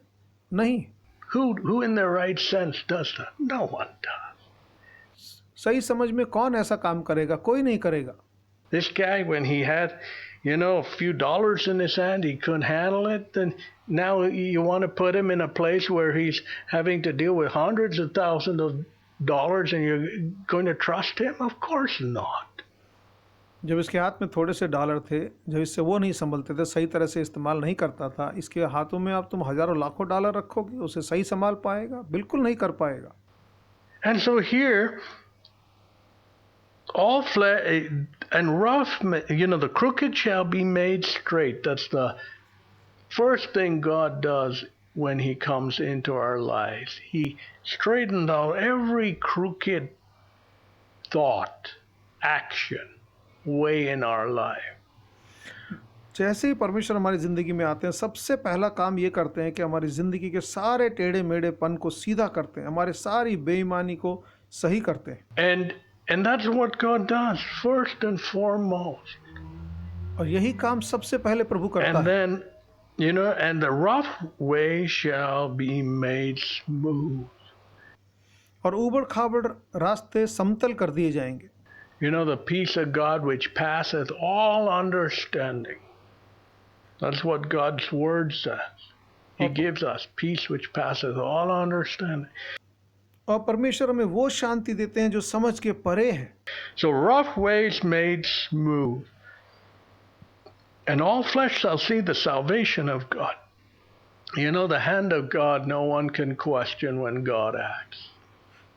नहीं। Who in their right sense does that? No one does. सही समझ में कौन ऐसा काम करेगा? कोई नहीं करेगा। This guy, when he had, you know, a few dollars in his hand, he couldn't handle it. Then now you want to put him in a place where he's having to deal with hundreds of thousands of dollars, and you're going to trust him? Of course not. जब इसके हाथ में थोड़े से dollar थे, जब इससे वो नहीं संभलते थे, सही तरह से इस्तेमाल नहीं करता था, इसके हाथों में आप तुम हजारों लाखों डॉलर रखोगे, उसे सही संभाल पाएगा? बिल्कुल नहीं कर पाएगा। And so here, all flesh and rough, you know, the crooked shall be made straight. That's the first thing God does when he comes into our lives. He straightens out every crooked thought, action, way in our life. जैसे ही परमेश्वर हमारी ज़िंदगी में आते हैं, सबसे पहला काम ये करते हैं कि हमारी ज़िंदगी के सारे टेढ़े मेढ़ेपन को सीधा करते हैं, हमारे सारी बेईमानी को सही करते हैं। And that's what God does first and foremost. और यही काम सबसे पहले प्रभु करता And है। then, you know, and the rough way shall be made smooth. और ऊबड़ खाबड़ रास्ते समतल कर दिए जाएंगे। You know, the peace of God which passeth all understanding. That's what God's word says. He gives us peace which passeth all understanding. और परमेश्वर हमें वो शांति देते हैं जो समझ के परे है। So rough ways made smooth. And all flesh shall see the salvation of God. You know, the hand of God, no one can question when God acts.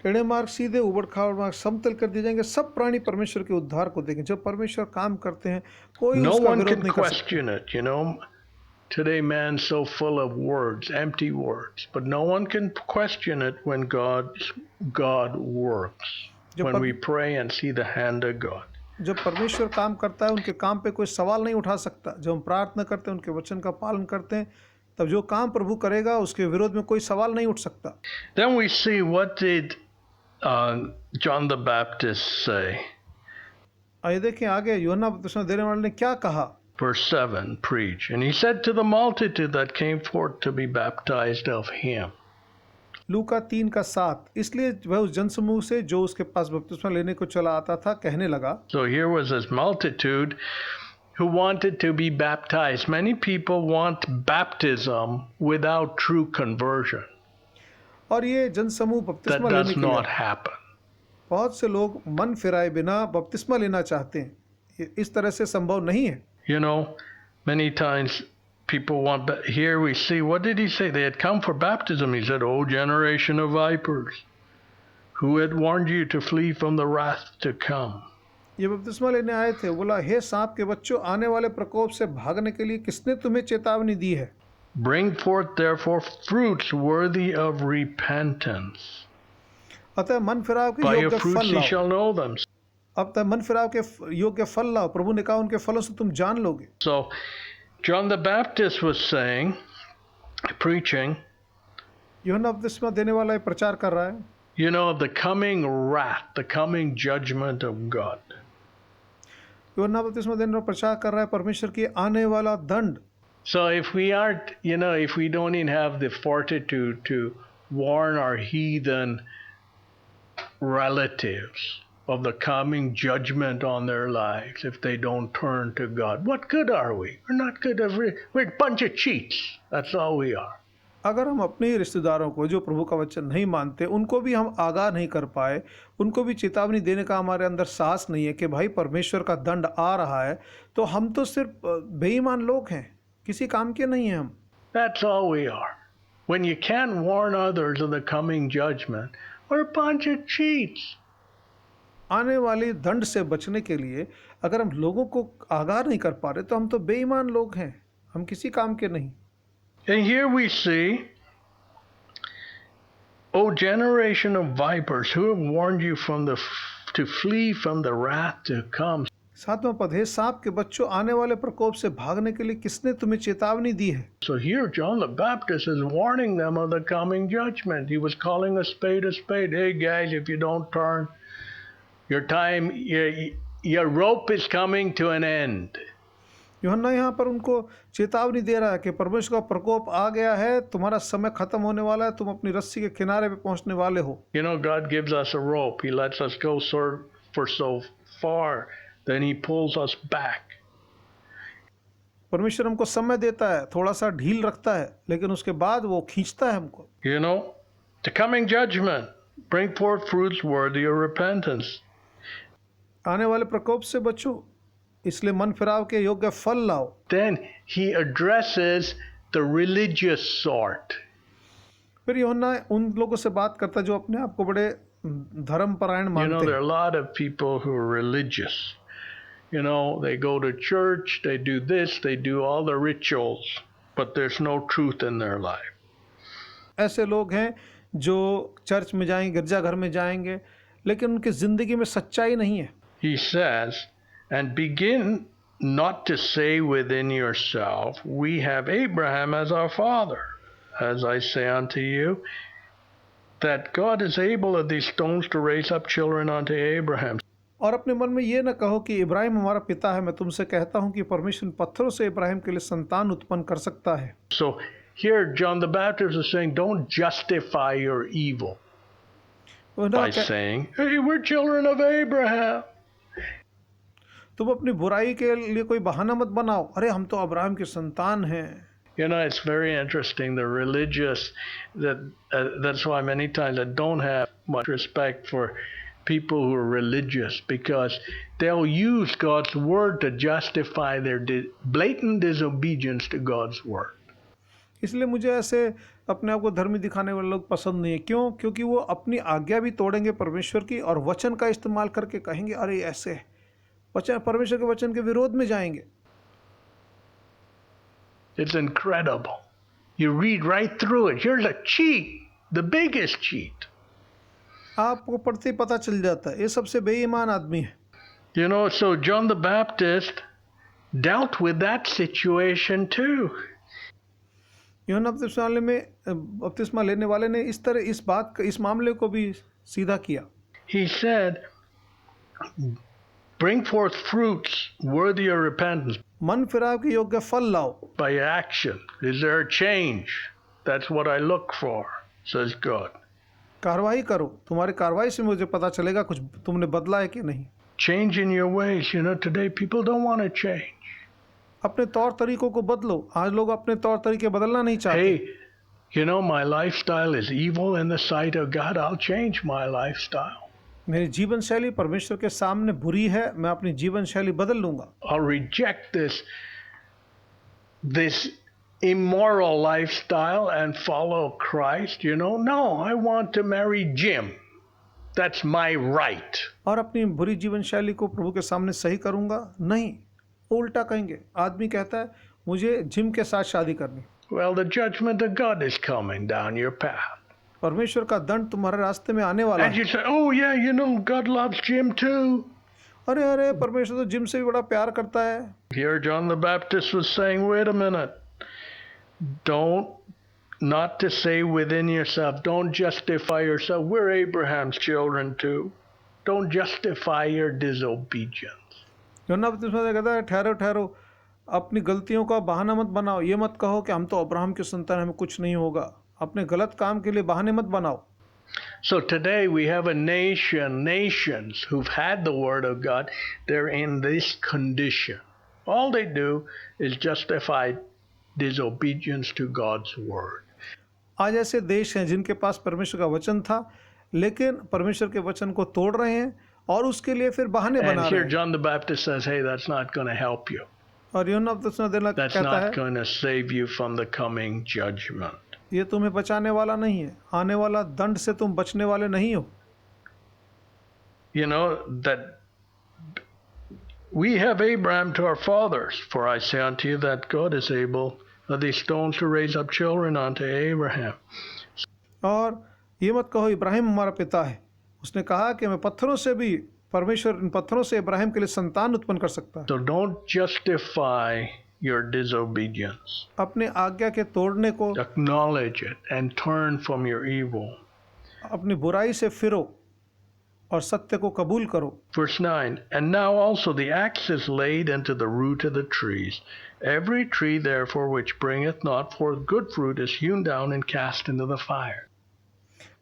टेढ़े मार्ग सीधे, उबड़ खाबड़ मार्ग समतल कर दिए जाएंगे। सब प्राणी परमेश्वर के उद्धार को देखें। जब परमेश्वर काम करते हैं कोई No उसका one विरोध can नहीं कर सकता। question it, you know. Today man's so full of words, empty words, but no one can question it when God works. When we pray and see the hand of God. जब परमेश्वर काम करता है उनके काम पे कोई सवाल नहीं उठा सकता। जब हम प्रार्थना करते हैं, उनके वचन का पालन करते हैं, तब जो काम प्रभु करेगा उसके विरोध में कोई सवाल नहीं उठ सकता। Then we see what did John the Baptist say. आइए देखें आगे यूहन्ना बपतिस्मा देने वाले ने क्या कहा। Verse 7, preach. And he said to the multitude that came forth to be baptized of him. लूका 3:7, इसलिए वह उस जनसमूह से जो उसके पास बपतिस्मा लेने को चला आता था कहने लगा। So here was this multitude who wanted to be baptized. Many people want baptism without true conversion. और ये जनसमूह बपतिस्मा That लेने does के लिए not happen. बहुत से लोग मन फिराए बिना बपतिस्मा लेना चाहते हैं। ये इस तरह से संभव नहीं है। You know, many times people want, here we see, what did he say? They had come for baptism. He said, "O generation of vipers, who had warned you to flee from the wrath to come." ये बपतिस्मा लेने आए थे, बोला हे सांप के बच्चों, आने वाले प्रकोप से भागने के लिए किसने तुम्हें चेतावनी दी है। Bring forth therefore fruits worthy of repentance. अतः मन फिराव के By your योग्य fruits फल ye लाओ। shall know them. अब तक मन फिराव के योग्य फल लाओ। प्रभु ने कहा उनके फलों से तुम जान लोगे। So John the Baptist was saying, preaching, यूहन्ना बपतिस्मा देने वाला ये प्रचार कर रहा है, you know, of the coming wrath, the coming judgment of God. यूहन्ना बपतिस्मा देने वाला प्रचार कर रहा है परमेश्वर की आने वाला दंड। So if we aren't, you know, if we don't even have the fortitude to warn our heathen relatives of the coming judgment on their lives if they don't turn to God, what good are we? We're not good. We're a bunch of cheats. That's all we are. अगर हम अपने रिश्तेदारों को जो प्रभु का वचन नहीं मानते उनको भी हम आगाह नहीं कर पाए, उनको भी चेतावनी देने का हमारे अंदर साहस नहीं है कि भाई परमेश्वर का दंड आ रहा है, तो हम तो सिर्फ बेईमान लोग हैं, किसी काम के नहीं हैं हम। That's all we are. When you can't warn others of the coming judgment, we're a bunch of cheats. आने वाली दंड से बचने के लिए अगर हम लोगों को आगाह नहीं कर पा रहे तो हम तो बेईमान लोग हैं, हम किसी काम के नहीं। And here we see, O generation of vipers, who have warned you to flee from the wrath to come. 7वां पद है, सांप के बच्चों, आने वाले प्रकोप से भागने के लिए किसने तुम्हें चेतावनी दी है। So here John the Baptist is warning them of the coming judgment. He was calling a spade a spade. Hey guys, if you don't turn, your time, your rope is coming to an end. यूहन्ना यहाँ पर उनको चेतावनी दे रहा है कि परमेश्वर का प्रकोप आ गया है, तुम्हारा समय खत्म होने वाला है, तुम अपनी रस्सी के किनारे पे पहुंचने वाले हो। You know, God gives us a rope. He lets us go for so far, then he pulls us back. परमेश्वर हमको समय देता है, थोड़ा सा ढील रखता है, लेकिन उसके बाद वो खींचता है हमको। You know, the coming judgment, bring forth fruits worthy of repentance. आने वाले प्रकोप से बचो, इसलिए मन फिराव के योग्य फल लाओ। Then he addresses the religious sort. फिर यूहन्ना उन लोगों से बात करता है जो अपने आप को बड़े धर्मपरायण You know, मानते there are हैं। a lot of people who are religious. You know, they go to church, they do this, they do all the rituals, but there's no truth in their life. ऐसे लोग हैं जो church में जाएंगे, गिरजाघर में जाएंगे, लेकिन उनकी जिंदगी में सच्चाई नहीं है। He says, and begin not to say within yourself, we have Abraham as our father. As I say unto you, that God is able of these stones to raise up children unto Abraham. और अपने मन में ये न कहो कि इब्राहिम हमारा पिता है। मैं तुमसे कहता हूँ कि परमेश्वर पत्थरों से इब्राहिम के लिए संतान उत्पन्न कर सकता है। So here John the Baptist is saying, don't justify your evil by saying, hey, we're children of Abraham. तुम अपनी बुराई के लिए कोई बहाना मत बनाओ, अरे हम तो अब्राहम के संतान हैं। You know, it's very interesting, the religious, that's why many times I don't have much respect for people who are religious because they'll use God's word to justify their blatant disobedience to God's word. इसलिए मुझे ऐसे अपने आप को धर्मी दिखाने वाले लोग पसंद नहीं है। क्यों? क्योंकि वो अपनी आज्ञा भी तोड़ेंगे परमेश्वर की और वचन का इस्तेमाल करके कहेंगे अरे ऐसे है, वचन परमेश्वर के वचन के विरोध में जाएंगे। It's incredible. You read right through it. Here's a cheat, the biggest cheat. आपको पढ़ते ही पता चल जाता है ये सबसे बेईमान आदमी है। You know, so John the Baptist dealt with that situation too. यूहन्ना बपतिस्मा लेने वाले ने इस मामले को भी सीधा किया। He said, bring forth fruits worthy of repentance. मन फिराव के योग्य फल लाओ। By action. Is there a change? That's what I look for, says God. कार्रवाई करो, तुम्हारी कार्रवाई से मुझे पता चलेगा कुछ तुमने बदला है कि नहीं। Change in your ways. You know, today people don't want to change. अपने तौर तरीकों को बदलो। आज लोग अपने तौर तरीके बदलना नहीं चाहते। Hey, you know, my lifestyle is evil in the sight of God. I'll change my lifestyle. मेरी जीवन शैली परमेश्वर के सामने बुरी है, मैं अपनी जीवन शैली बदल लूंगा। I'll reject this immoral lifestyle and follow Christ. You know, no, I want to marry Jim. That's my right. और अपनी बुरी जीवन शैली को प्रभु के सामने सही करूंगा? नहीं, उल्टा कहेंगे। आदमी कहता है मुझे जिम के साथ शादी करनी। Well, the judgment of God is coming down your path. परमेश्वर का दंड तुम्हारे रास्ते में आने वाला And you है। say, oh yeah, you know, God loves Jim too. अरे परमेश्वर तो जिम से भी बड़ा प्यार करता है। Here John the Baptist was saying, wait a minute. Not to say within yourself, don't justify yourself. We're Abraham's children too. Don't justify your disobedience. यूहन्ना बपतिस्मा कहता है ठहरो, अपनी गलतियों का बहाना मत बनाओ। ये मत कहो कि हम तो अब्राहम के संतान, हमें कुछ नहीं होगा। अपने गलत काम के लिए बहाने मत बनाओ। So today we have nations who've had the word of God. They're in this condition. All they do is justify disobedience to God's word. आज ऐसे देश हैं जिनके पास परमेश्वर का वचन था, लेकिन परमेश्वर के वचन को तोड़ रहे हैं और उसके लिए फिर बहाने बना And रहे here हैं। John the Baptist says, hey, that's not going to help you. और यूहन्ना बपतिस्मा देना That's कहता not है going to save you from the coming judgment. ये तुम्हें बचाने वाला नहीं है, आने वाला दंड से तुम बचने वाले नहीं हो। You know that we have Abraham to our fathers, for I say unto you that God is able of these stones to raise up children unto Abraham. और ये मत कहो इब्राहिम हमारा पिता है, उसने कहा कि मैं पत्थरों से भी परमेश्वर इन पत्थरों से इब्राहिम के लिए संतान उत्पन्न कर सकता है। So don't justify your disobedience. अपने आज्ञा के तोड़ने को, Acknowledge it and turn from your evil. अपनी बुराई से फिरो और सत्य को कबूल करो। Verse 9, and now also the axe is laid into the root of the trees. Every tree therefore which bringeth not forth good fruit is hewn down and cast into the fire.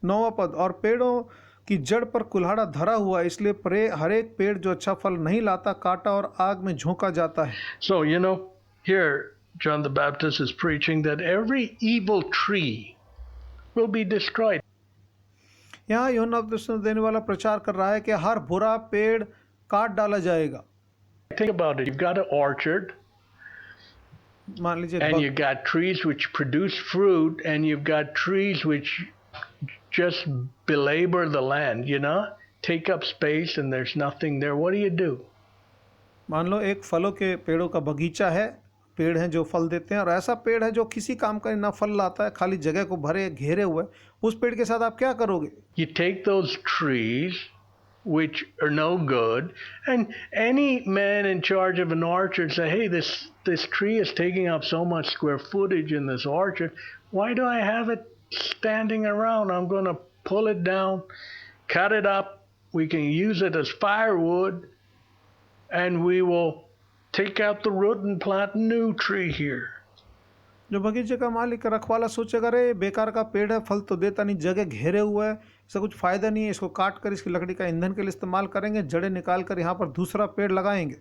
9वां पद, और पेड़ों की जड़ पर कुल्हाड़ा धरा हुआ, इसलिए हर एक पेड़ जो अच्छा फल नहीं लाता काटा और आग में झोंका जाता है। So, you know, here John the Baptist is preaching that every evil tree will be destroyed. यहाँ यूहन्ना बपतिस्मा देने वाला प्रचार कर रहा है कि हर बुरा पेड़ काट डाला जाएगा। Think about it. You've got an orchard, मान लीजिए and you've got trees which produce fruit, and you've got trees which just belabor the land, you know, take up space and there's nothing there. What do? मान लो एक फलों के पेड़ों का बगीचा है, पेड़ हैं जो फल देते हैं, और ऐसा पेड़ है जो किसी काम का ना फल लाता है, खाली जगह को भरे घेरे हुए, उस पेड़ के साथ आप क्या करोगे? You take those trees which are no good, and any man in charge of an orchard say, hey, this tree is taking up so much square footage in this orchard. Why do I have it standing around? I'm going to pull it down, cut it up. We can use it as firewood, and we will take out the root and plant a new tree here. जो बगीचे का मालिक रखवाला सोचेगा रे बेकार का पेड़ है, फल तो देता नहीं, जगह घेरे हुआ है, इसका कुछ फायदा नहीं है, इसको काट कर इसकी लकड़ी का ईंधन के लिए इस्तेमाल करेंगे, जड़ें निकाल कर यहाँ पर दूसरा पेड़ लगाएंगे।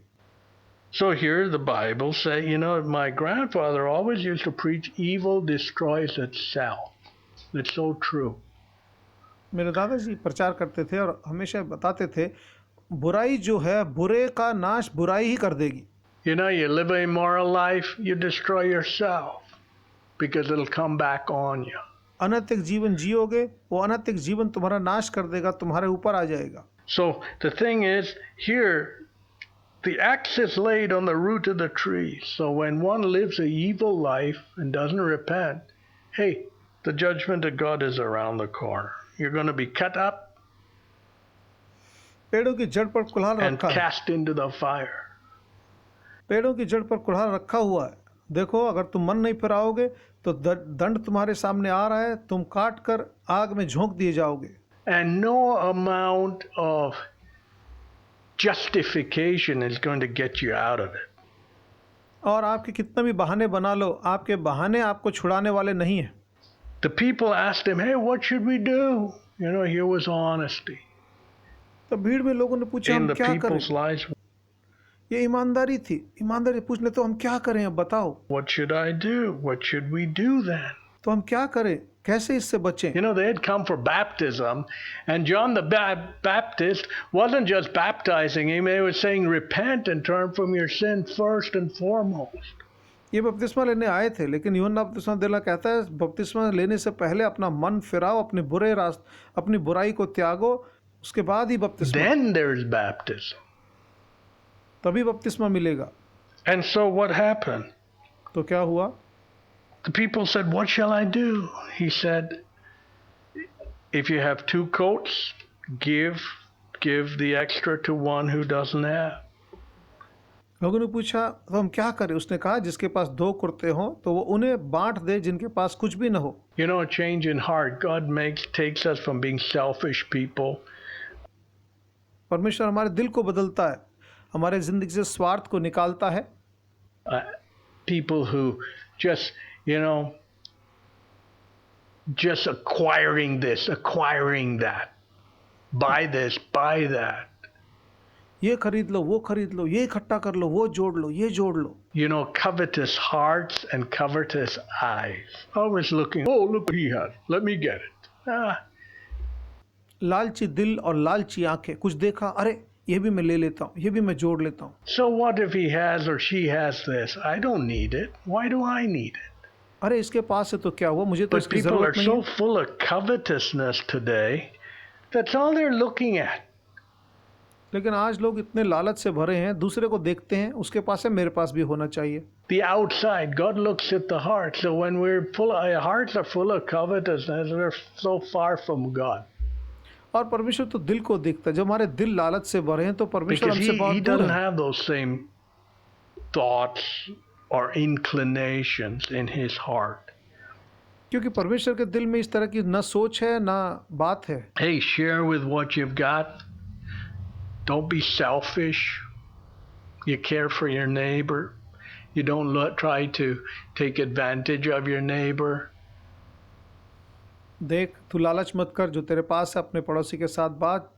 So here the Bible say, you know, my grandfather always used to preach evil destroys itself. It's so true. मेरे दादाजी प्रचार करते थे और हमेशा बताते थे, बुराई जो है, बुरे का नाश बुराई ही कर देगी। You know, you live an immoral life, you destroy yourself because it'll come back on you. अनैतिक जीवन जियोगे, वो अनैतिक जीवन तुम्हारा नाश कर देगा, तुम्हारे ऊपर आ जाएगा। So the thing is, here, the axe is laid on the root of the tree. So when one lives an evil life and doesn't repent, hey, the judgment of God is around the corner. You're going to be cut up पेड़ों की जड़ पर Kulhad and रखा है, cast into the fire. पेड़ों की जड़ पर कुल्हाड़ रखा हुआ है। देखो, अगर तुम मन नहीं फिराओगे तो दंड तुम्हारे सामने आ रहा है, तुम काट कर आग में झोंक दिए जाओगे। And no amount of justification is going to get you out of it. और आपके कितना भी बहाने बना लो, आपके बहाने आपको छुड़ाने वाले नहीं हैं। The people asked him, hey, what should we do? You know, here was honesty तो भीड़ में लोगों ने पूछा, in हम the क्या करें? people's lives. ये ईमानदारी थी, ईमानदारी पूछने, तो हम क्या करें, अब बताओ। What should I do? What should we do then? तो हम क्या करें, कैसे इससे बचें? You know, they had come for baptism, and John the Baptist wasn't just baptizing him, he was saying, repent and turn from your sin first and foremost. ये बपतिस्मा लेने आए थे, लेकिन यूहन्ना बपतिस्मा देना कहता है, बपतिस्मा लेने से पहले अपना मन फिराओ, अपने बुरे रास्ते, अपनी बुराई को त्यागो, उसके बाद ही बपतिस्मा, Then there's baptism. तभी बपतिस्मा मिलेगा। And so what happened? तो क्या हुआ? The people said, what shall I do? He said, if you have 2 coats, give the extra to one who doesn't have. लोगों ने पूछा, तो हम क्या करें? उसने कहा, जिसके पास 2 कुर्ते हों तो वो उन्हें बांट दे जिनके पास कुछ भी न हो। You know, a change in heart. God takes us from being selfish people. परमेश्वर हमारे दिल को बदलता है, हमारे जिंदगी से स्वार्थ को निकालता है। People who just, you know, just acquiring this, acquiring that. Buy this, buy that. ये खरीद लो, वो खरीद लो, ये इकट्ठा कर लो, वो जोड़ लो, ये जोड़ लो। You know, covetous hearts and covetous eyes. Always looking, oh, look what he has. Let me get it. लालची दिल और लालची आंखें, कुछ देखा, अरे ये भी मैं ले लेता हूँ, ये भी मैं जोड़ लेता हूँ। So what if he has or she has this? I don't need it. Why do I need it? अरे इसके पास है तो क्या हुआ, मुझे तो But इसकी people are जरूरत नहीं so है। full of covetousness today. That's all they're looking at. लेकिन आज लोग इतने लालच से भरे हैं, दूसरे को देखते हैं, उसके पास है, मेरे पास भी होना चाहिए। The outside, God looks at the heart. So when our hearts are full of covetousness, we're so far from God. और परमेश्वर तो दिल को देखता है। जब हमारे दिल लालच से भरे हैं तो परमेश्वर Because हमसे he बहुत दूर doesn't है, have those same thoughts or inclinations in his heart. क्योंकि परमेश्वर के दिल में इस तरह की ना सोच है ना बात है। Hey, share with what you've got. Don't be selfish. You care for your neighbor. You don't try to take advantage of your neighbor. देख, तू लालच मत कर, जो तेरे पास है अपने पड़ोसी के साथ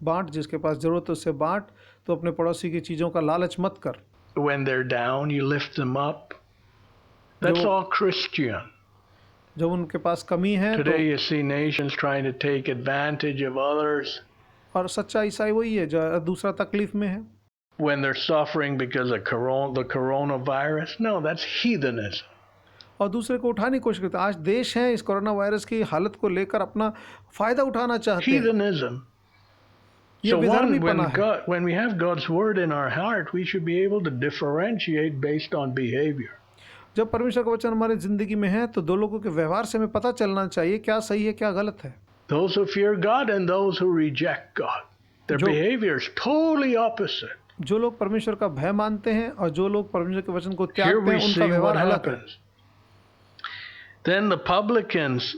बांट, जिसके पास जरूरत है उससे बांट, तो अपने पड़ोसी की चीज़ों का लालच मत कर। When they're down, you lift them up. That's all Christian. जब उनके पास कमी है तो, Today you see nations trying to take advantage of others. और सच्चा ईसाई वही है जो दूसरा तकलीफ में है। When they're suffering because of the coronavirus, no, that's heathenism. और दूसरे को उठाने की कोशिश करते हैं। आज देश है इस कोरोना वायरस की हालत को लेकर अपना फायदा उठाना चाहते हैं। Heathenism. ये So विधर्मीपना है। when we have God's word in our heart, we should be able to differentiate based on behavior. जब परमेश्वर का वचन हमारी जिंदगी में है तो 2 लोगों के व्यवहार से हमें पता चलना चाहिए क्या सही है क्या गलत है। Those who fear God and those who reject God, their behavior is totally opposite. जो लोग परमेश्वर का भय मानते हैं और जो लोग परमेश्वर के वचन को Here त्यागते we हैं, उनका see व्यवहार what अलग है। happens. Then the publicans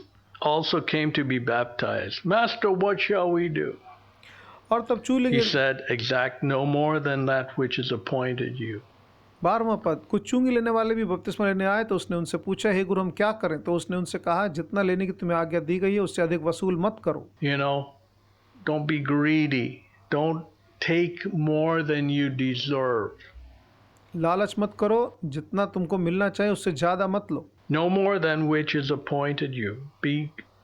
also came to be baptized. Master, what shall we do? और तब चूल He लेंगे, said, exact no more than that which is appointed you. 12वां पद, कुछ चुंगी लेने वाले भी बपतिस्मा लेने आए तो उसने उनसे पूछा, हे गुरु हम क्या करें? तो उसने उनसे कहा, जितना लेने की तुम्हें आज्ञा दी गई है उससे अधिक वसूल मत करो। You know, don't be greedy. Don't take more than you deserve. लालच मत करो, जितना तुमको मिलना चाहिए उससे ज्यादा मत लो। No more than which is appointed you.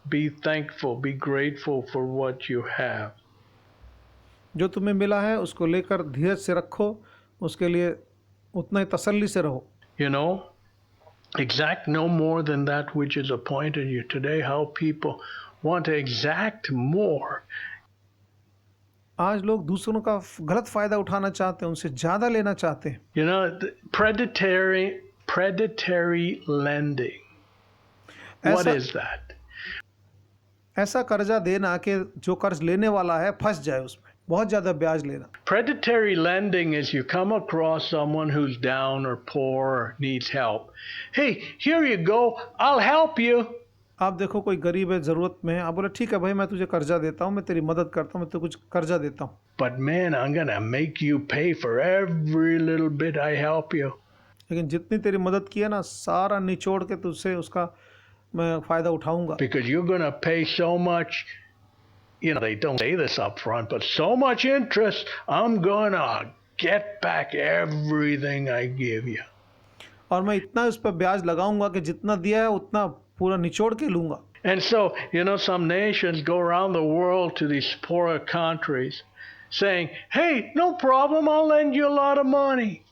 be thankful, be grateful for what you have. जो तुम्हें मिला है उसको लेकर धीरज से रखो, उसके लिए उतना ही तसल्ली से रहो। You know, exact no more than that which is appointed you. Today, how people want to exact more. आज लोग दूसरों का गलत फायदा उठाना चाहते हैं, उनसे ज्यादा लेना चाहते हैं। You know, predatory lending. What is that? ऐसा कर्जा देना कि जो कर्ज लेने वाला है फंस जाए उसमें, बहुत ज्यादा ब्याज लेना। Predatory lending is you come across someone who's down or poor or needs help. Hey, here you go, I'll help you. आप देखो कोई गरीब है, जरूरत में है, आप बोले ठीक है भाई मैं तुझे कर्जा देता हूँ, मैं तेरी मदद करता हूँ, मैं तुझे कुछ कर्जा देता हूँ। But man, I'm gonna make you pay for every little bit I help you. लेकिन जितनी तेरी मदद की है ना, सारा निचोड़ के तुझसे उसका मैं फायदा उठाऊंगा। Because you're gonna pay so much, you know, they don't say this up front, but so much interest, I'm gonna get back everything I give you. और मैं इतना उस पर ब्याज लगाऊंगा कि जितना दिया है उतना पूरा निचोड़ के लूंगा। And so, you know, some nations go around the world to these poorer countries saying, hey, no problem, I'll lend you a lot of money.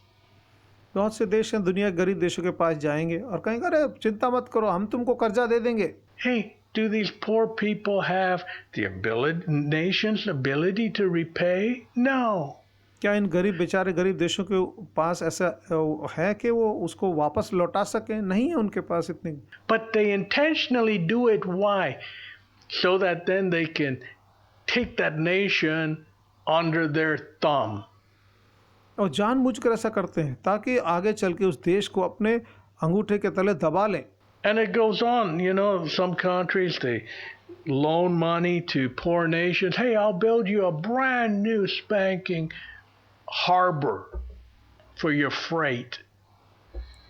बहुत से देश हैं दुनिया के गरीब देशों के पास जाएंगे और कहेंगे अरे चिंता मत करो, हम तुमको कर्जा दे देंगे। Hey, do these poor people have the nation's ability to repay? No. क्या इन गरीब बेचारे गरीब देशों के पास ऐसा है कि वो उसको वापस लौटा सकें? नहीं है उनके पास इतनी। But they intentionally do it. Why? So that then they can take that nation under their thumb. और जानबूझकर ऐसा करते हैं ताकि आगे चल के उस देश को अपने अंगूठे के तले दबा लें। And it goes on, you know, some countries they loan money to poor nations. Hey, I'll build you a brand new spanking harbor for your freight.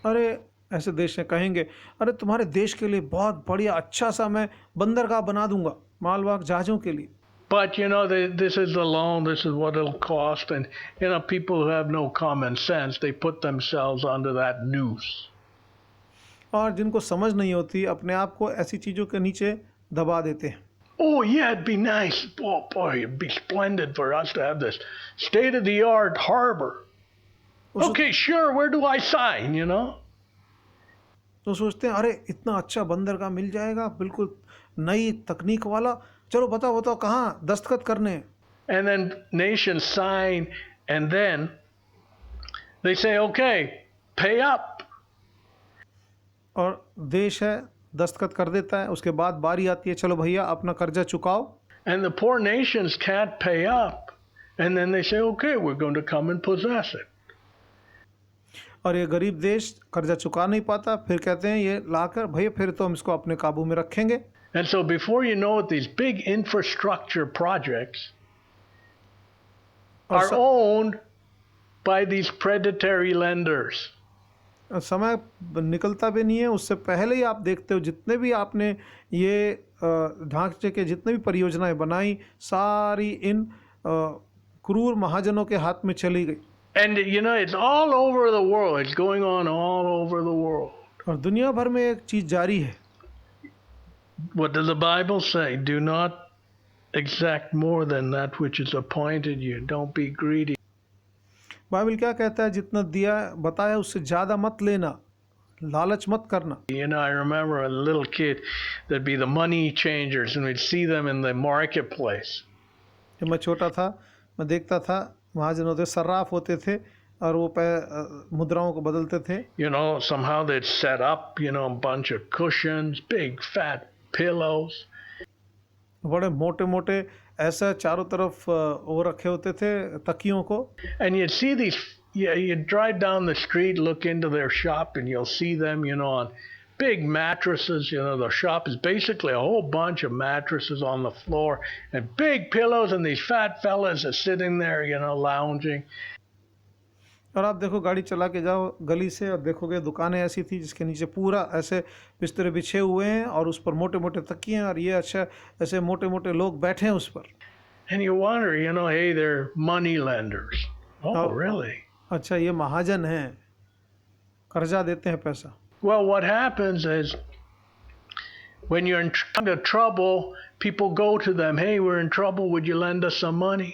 अरे ऐसे देश हैं कहेंगे अरे तुम्हारे देश के लिए बहुत बढ़िया अच्छा सा मैं बंदरगाह बना दूंगा मालवाहक जहाजों के लिए। But you know, this is the loan, this is what it'll cost, and you know, people who have no common sense, they put themselves under that noose. और जिनको समझ नहीं होती अपने आप को ऐसी चीजों के नीचे दबा देते हैं। Oh yeah, it'd be nice. Oh boy, it'd be splendid for us to have this state-of-the-art harbor. Okay, sure, where do I sign, you know? तो सोचते हैं अरे इतना अच्छा बंदरगाह मिल जाएगा बिल्कुल नई तकनीक वाला, चलो बताओ बताओ कहाँ दस्तखत करने। And then nations sign and then they say, okay, pay up. और देश है दस्तखत कर देता है, उसके बाद बारी आती है चलो भैया अपना कर्जा चुकाओ। And the poor nations can't pay up. And then they say, okay, we're going to come and possess it. और ये गरीब देश कर्जा चुका नहीं पाता, फिर कहते हैं ये लाकर भैया फिर तो हम इसको अपने काबू में रखेंगे। And so before you know it, these big infrastructure projects are owned by these predatory lenders. समय निकलता भी नहीं है, उससे पहले ही आप देखते हो जितने भी आपने ये ढांचे के जितने भी परियोजनाएं बनाई सारी इन क्रूर महाजनों के हाथ में चली गई। And you know, it's all over the world. It's going on all over the world. और दुनिया भर में एक चीज जारी है। What does the Bible say? Do not exact more than that which is appointed you. Don't be greedy. Bible क्या कहता है? जितना दिया बताया उससे ज्यादा मत लेना, लालच मत करना। You know, I remember a little kid, there'd be the money changers and we'd see them in the marketplace. जब मैं छोटा था मैं देखता था महाजन होते सर्राफ होते थे और वो मुद्राओं को बदलते थे। You know, somehow they'd set up, you know, a bunch of cushions, big fat pillows. बड़े मोटे मोटे ऐसा चारों तरफ वो रखे होते थे तकियों को। And you'd see these, you'd drive down the street, look into their shop, and you'll see them, you know, on big mattresses. You know, the shop is basically a whole bunch of mattresses on the floor and big pillows, and these fat fellas are sitting there, you know, lounging. और आप देखो गाड़ी चला के जाओ गली से और देखोगे दुकानें ऐसी थी जिसके नीचे पूरा ऐसे बिस्तर बिछे हुए हैं और उस पर मोटे मोटे तकिए हैं और ये अच्छा ऐसे मोटे मोटे लोग बैठे हैं उस पर। And you wonder, you know, hey, they're money lenders. Oh, really? अच्छा ये महाजन हैं, कर्जा देते हैं पैसा। Well, what happens is When you're in kind of trouble, people go to them, hey, we're in trouble, would you lend us some money?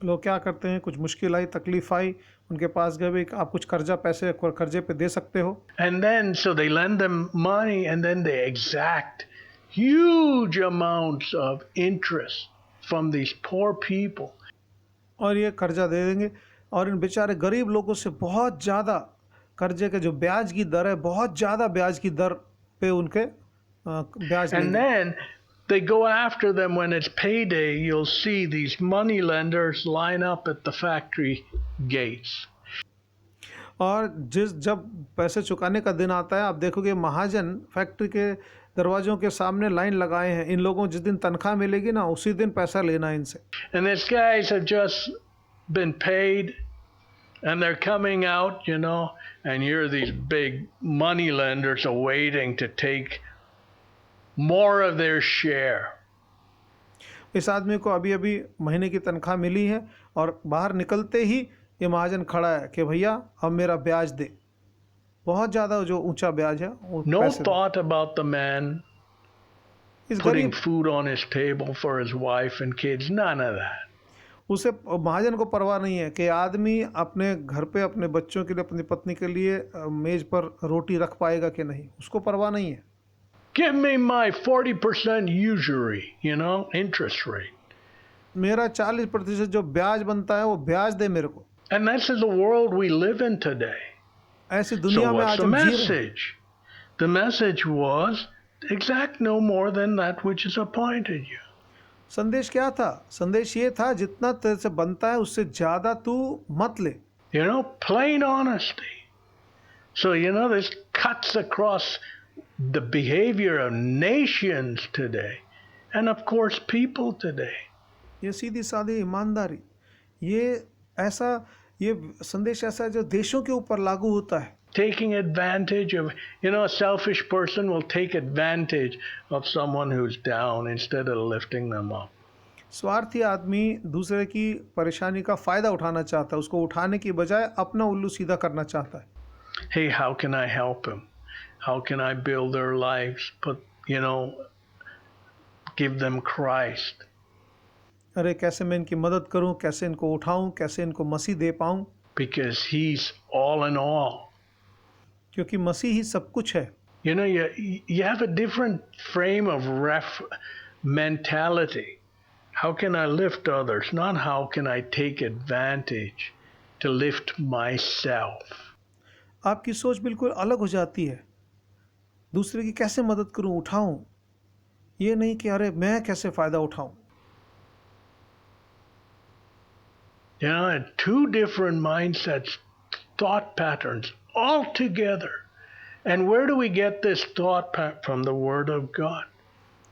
लोग क्या करते हैं, कुछ मुश्किल आई, तकलीफ आई, उनके पास गए, भाई आप कुछ कर्जे पे दे सकते हो. And then, so they lend them money and then they exact huge amounts of interest from these poor people. और ये कर्जा दे देंगे और इन बेचारे गरीब लोगों से बहुत ज़्यादा कर्जे के जो ब्याज की दर है, बहुत ज़्यादा ब्याज की दर पे उनके ब्याज And लेंगे. then they go after them when it's payday. You'll see these money lenders line up at the factory gates. और जब पैसे चुकाने का दिन आता है, आप देखोगे महाजन फैक्ट्री के दरवाजों के सामने लाइन लगाए हैं. इन लोगों को जिस दिन तनख्वाह मिलेगी ना, उसी दिन पैसा लेना है इनसे. And these guys have just been paid and they're coming out, you know, and you're these big money lenders are waiting to take more of their share. इस आदमी को अभी अभी महीने की तनख्वाह मिली है और बाहर निकलते ही ये महाजन खड़ा है कि भैया अब मेरा ब्याज दे. बहुत ज़्यादा जो ऊंचा ब्याज है वो No पैसे दे. thought about the man इस putting गरीब food on his table for his wife and kids, none of that. उसे महाजन को परवाह नहीं है कि आदमी अपने घर पे अपने बच्चों के लिए, अपनी पत्नी के लिए मेज पर रोटी रख पाएगा कि नहीं, उसको परवाह नहीं है. Give me my 40% usury, you know, interest rate. मेरा 40% जो ब्याज बनता है वो ब्याज दे मेरे को. And this is the world we live in today. ऐसी So दुनिया में what's आज the हम जी रहे हैं. message? The message was exact no more than that which is appointed you. संदेश क्या था? संदेश ये था, जितना तेरे से बनता है उससे ज़्यादा तू मत ले. You know, plain honesty. So, you know, this cuts across the behavior of nations today and, of course, people today. ये सीधी सादी ईमानदारी, ये संदेश ऐसा है जो देशों के ऊपर लागू होता है. Taking advantage of, you know, a selfish person will take advantage of someone who's down instead of lifting them up. स्वार्थी आदमी दूसरे की परेशानी का फ़ायदा उठाना चाहता है, उसको उठाने की बजाय अपना उल्लू सीधा करना चाहता है. Hey, how can I help him? How can I build their lives? Put, you know, give them Christ. अरे कैसे मैं इनकी मदद करूं, कैसे इनको उठाऊं, कैसे इनको मसीह दे पाऊं, Because he's all in all. क्योंकि मसीह ही सब कुछ है. You know, you have a different frame of mentality. How can I lift others? Not how can I take advantage to lift myself. आपकी सोच बिल्कुल अलग हो जाती है. दूसरे की कैसे मदद करूं, उठाऊं, ये नहीं कि अरे मैं कैसे फ़ायदा उठाऊं. You know, two different mindsets, thought patterns altogether. And where do we get this thought from? The Word of God.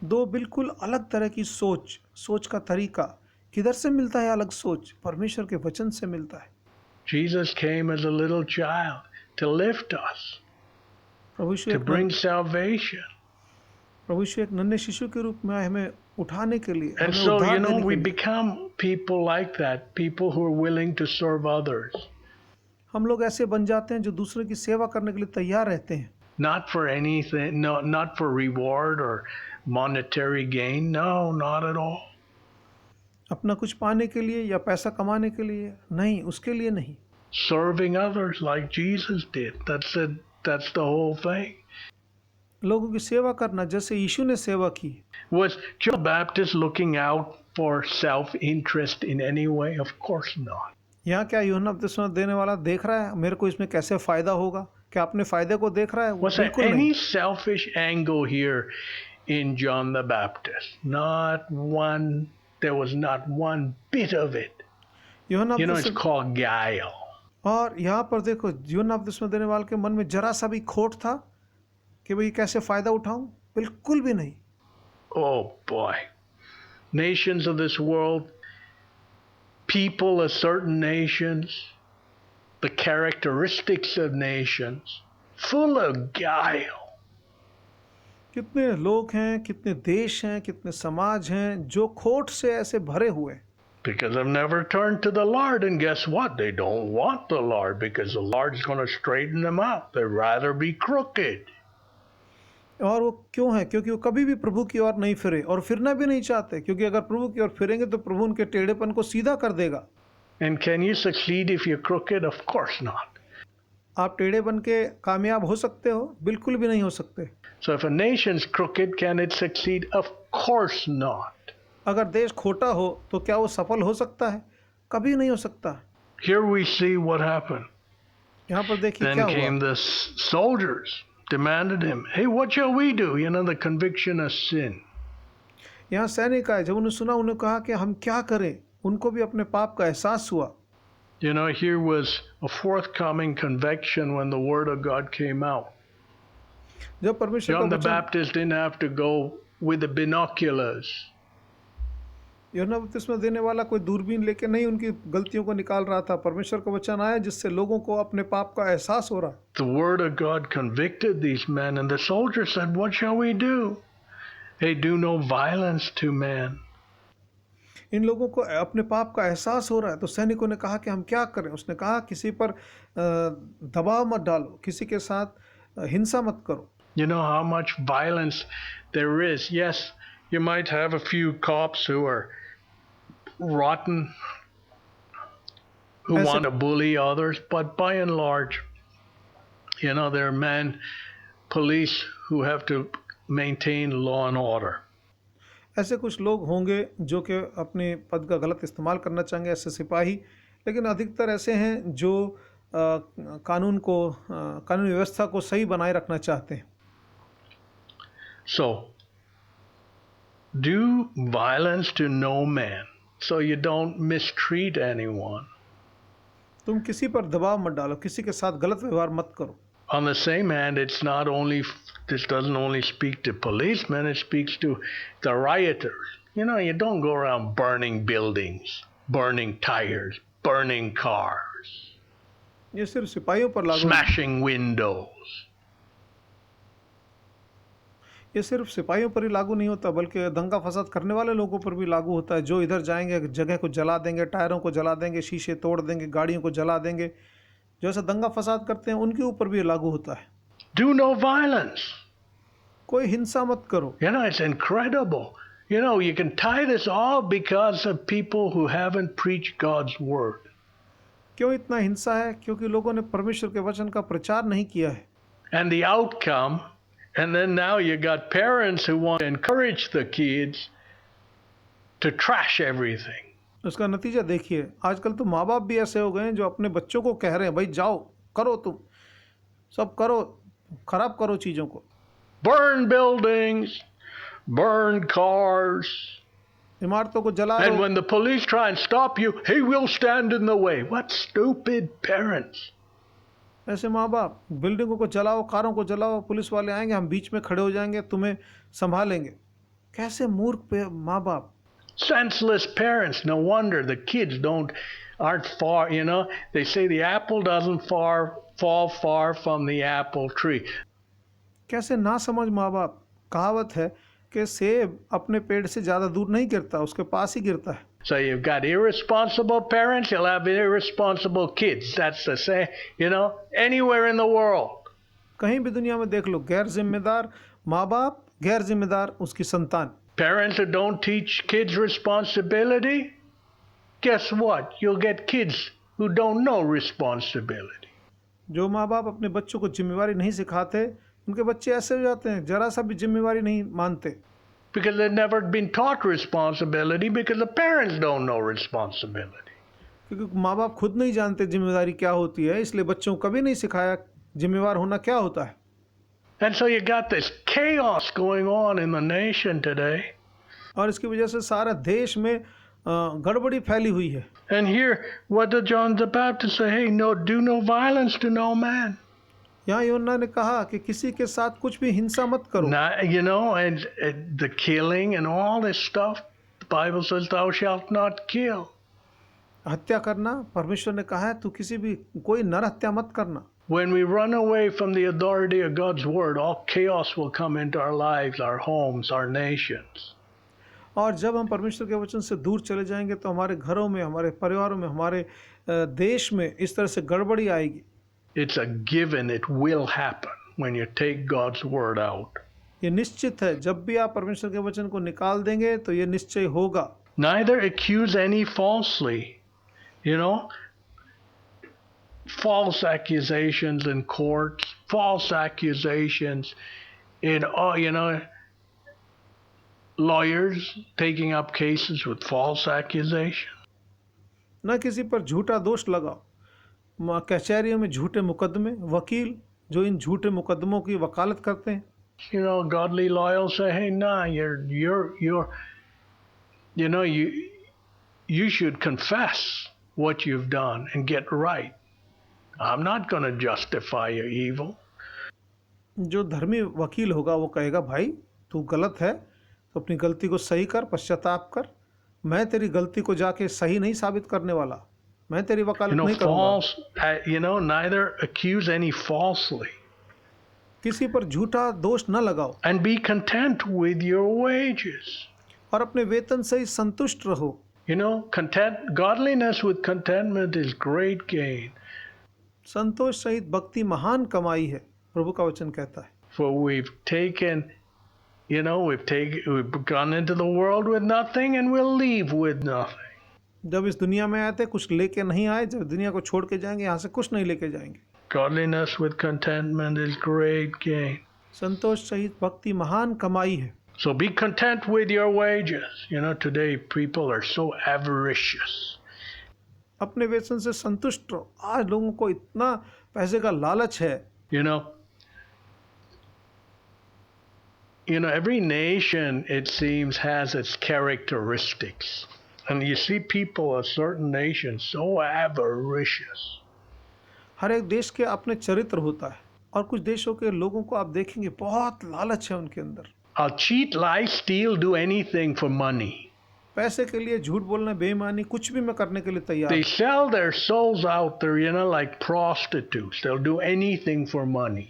दो बिल्कुल अलग तरह की सोच का तरीका किधर से मिलता है? अलग सोच परमेश्वर के वचन से मिलता है. Jesus came as a little child to lift us, Prabhu to bring salvation. यीशु एक नन्हे शिशु के रूप में आए हमें उठाने के लिए, And हमें so, उद्धार you know, देने we के लिए. become people like that, people who are willing to serve others. हम लोग ऐसे बन जाते हैं जो दूसरे की सेवा करने के लिए तैयार रहते हैं. Not for anything, no, not for reward or monetary gain. No, not at all. अपना कुछ पाने के लिए या पैसा कमाने के लिए नहीं, उसके लिए नहीं. Serving others like Jesus did. That's it. That's the whole thing. लोगों की सेवा करना जैसे यीशु ने सेवा की. Was John the Baptist looking out for self-interest in any way? Of course not. यहाँ क्या यूहन्ना बपतिस्मा देने वाला देख रहा है मेरे को इसमें कैसे फायदा होगा? क्या अपने फायदे को देख रहा है? Was there बिल्कुल any नहीं. selfish angle here in John the Baptist? Not one. There was not one bit of it. यूहन्ना You know, it's बपतिस्मा, called guile. और यहाँ पर देखो यूहन्ना बपतिस्मा देने वाले के मन में जरा सा भी खोट था कि भाई कैसे फायदा उठाऊं? बिल्कुल भी नहीं. Oh boy. Nations of this world, people of certain nations, the characteristics of nations, full of guile. कितने लोग हैं, कितने देश हैं, कितने समाज हैं जो खोट से ऐसे भरे हुए हैं. Because they've never turned to the Lord, and guess what? They don't want the Lord because the Lord's going to straighten them out. They'd rather be crooked. और वो क्यों है? क्योंकि वो कभी भी प्रभु की ओर नहीं फिरे और फिरना भी नहीं चाहते, क्योंकि अगर प्रभु की ओर फिरेंगे तो प्रभु उनके टेढ़ेपन को सीधा कर देगा। And can you succeed if you're crooked? Of course not. आप टेढ़े बन के कामयाब हो सकते हो? बिल्कुल भी नहीं हो सकते। So if a nation's crooked, can it succeed? Of course not. अगर देश खोटा हो तो क्या वो सफल हो सकता है? कभी नहीं हो सकता। Here we see what happened. यहाँ पर देखिए Then क्या came हुआ। the soldiers, demanded him, hey, what shall we do? You know, the conviction of sin. यहाँ सैनिक आए, जब उन्हें सुना उन्होंने कहा कि हम क्या करें। उनको भी अपने पाप का एहसास हुआ। You know, here was a forthcoming conviction when the word of God came out. जब परमेश्वर का John the वचन, Baptist didn't have to go with the binoculars. यूहन्ना बपतिस्मा देने वाला कोई दूरबीन लेके नहीं उनकी गलतियों को निकाल रहा था। परमेश्वर का वचन आया जिससे लोगों को अपने पाप का एहसास हो रहा। The word of God convicted these men, and the soldiers said, what shall we do? Hey, do no violence to man. इन लोगों को अपने पाप का एहसास हो रहा है, तो सैनिकों ने कहा कि हम क्या करें। उसने कहा किसी पर दबाव मत डालो, किसी के साथ हिंसा मत करो। You know how much violence there is. Yes, you might have a few cops who are rotten, who want to bully others, but by and large, you know, there are men, police who have to maintain law and order. ऐसे कुछ लोग होंगे जो कि अपने पद का गलत इस्तेमाल करना चाहेंगे, ऐसे सिपाही, लेकिन अधिकतर ऐसे हैं जो कानून व्यवस्था को सही बनाए रखना चाहते हैं। So, do violence to no man, so you don't mistreat anyone. तुम किसी पर दबाव मत डालो, किसी के साथ गलत व्यवहार मत करो। On the same hand, it's not only, this doesn't only speak to policemen, it speaks to the rioters. You know, you don't go around burning buildings, burning tires, burning cars, ये सिर्फ सिपाहियों पर लागू, smashing windows. ये सिर्फ सिपाहियों पर ही लागू नहीं होता, बल्कि दंगा फसाद करने वाले लोगों पर भी लागू होता है। जो इधर जाएंगे जगह को जला देंगे, टायरों को जला देंगे, शीशे तोड़ देंगे, गाड़ियों को जला देंगे, जो ऐसा दंगा फसाद करते हैं उनके ऊपर भी लागू होता है। Do no violence. कोई हिंसा मत करो। You know, it's incredible. You know, you can tie this all because of people who haven't preached God's word. क्यों इतना हिंसा है? क्योंकि लोगों ने परमेश्वर के वचन का प्रचार नहीं किया है। And the outcome, and then now you got parents who want to encourage the kids to trash everything. उसका नतीजा देखिए, आजकल तो माँ बाप भी ऐसे हो गए हैं जो अपने बच्चों को कह रहे हैं, भाई जाओ करो, तुम सब करो, खराब करो चीज़ों को। Burn buildings, burn cars. इमारतों को जला And दो। when the police try and stop you, he will stand in the way. What stupid parents. ऐसे माँ बाप, बिल्डिंगों को जलाओ, कारों को जलाओ, पुलिस वाले आएंगे, हम बीच में खड़े हो जाएंगे, तुम्हें संभालेंगे। कैसे मूर्ख माँ बाप। Senseless parents. No wonder the kids aren't far, you know. They say the apple doesn't fall far from the apple tree. कैसे ना समझ माँ बाप। कहावत है कि सेब अपने पेड़ से ज़्यादा दूर नहीं गिरता, उसके पास ही गिरता है। So you've got irresponsible parents, you'll have irresponsible kids. That's the same, you know, anywhere in the world. कहीं भी दुनिया में देख लो, गैर जिम्मेदार माँ बाप, गैर जिम्मेदार उसकी संतान। Parents who don't teach kids responsibility, guess what? You'll get kids who don't know responsibility. जो माँ बाप अपने बच्चों को जिम्मेवारी नहीं सिखाते, उनके बच्चे ऐसे हो जाते हैं, जरा सा भी जिम्मेवारी नहीं मानते। Because they've never been taught responsibility, because the parents don't know responsibility. क्योंकि माँ बाप खुद नहीं जानते जिम्मेदारी क्या होती है, इसलिए बच्चों को कभी नहीं सिखाया जिम्मेवार होना क्या होता है। And so you got this chaos going on in the nation today. और इसकी वजह से सारा देश में गड़बड़ी फैली हुई है। And here, what did John the Baptist say? Hey, no, do no violence to no man. यहाँ यूहन्ना ने कहा कि किसी के साथ कुछ भी हिंसा मत करो। Now, you know, and the killing and all this stuff, the Bible says, thou shalt not kill. हत्या करना, परमेश्वर ने कहा है तू कोई नर हत्या मत करना। When we run away from the authority of God's word, all chaos will come into our lives, our homes, our nations. और जब हम परमेश्वर के वचन से दूर चले जाएंगे तो हमारे घरों में, हमारे परिवारों में, हमारे देश में इस तरह से गड़बड़ी आएगी। It's a given, it will happen when you take God's word out. ये निश्चित है, जब भी आप परमेश्वर के वचन को निकाल देंगे तो ये निश्चय होगा। Neither accuse any falsely. You know, false accusations in courts, false accusations in, lawyers taking up cases with false accusations. न किसी पर झूठा दोष लगाओ। कचहरियों में झूठे मुकदमे, वकील जो इन झूठे मुकदमों की वकालत करते हैं। You know, godly lawyers say, "Hey, nah, you're, you should confess what you've done and get right. I'm not going to justify your evil." जो धर्मी वकील होगा वो कहेगा, भाई तू गलत है तो अपनी गलती को सही कर, पश्चाताप कर। मैं तेरी गलती को जाके सही नहीं साबित करने वाला, मैं तेरी वकालत नहीं करूंगा। false, neither accuse any falsely. किसी पर झूठा दोष न लगाओ। And be content with your wages. और अपने वेतन से ही संतुष्ट रहो। Godliness with contentment is great gain. संतोष सहित भक्ति महान कमाई है, प्रभु का वचन कहता है। For we've gone into the world with nothing and we'll leave with nothing. जब इस दुनिया में आए थे कुछ लेके नहीं आए, जब दुनिया को छोड़ के जाएंगे यहाँ से कुछ नहीं लेके जाएंगे। Godliness with contentment is great gain. संतोष सहित भक्ति महान कमाई है। So be content with your wages. Today people are so avaricious. अपने वेतन से संतुष्ट रहो। आज लोगों को इतना पैसे का लालच है। Every nation, it seems, has its characteristics. And you see people of certain nations so avaricious. हर एक देश के अपने चरित्र होता है और कुछ देशों के लोगों को आप देखेंगे बहुत लालच है उनके अंदर। I'll cheat, lie, steal, do anything for money. पैसे के लिए झूठ बोलना, बेईमानी, कुछ भी मैं करने के लिए तैयार। They sell their souls out there, like prostitutes. They'll do anything for money.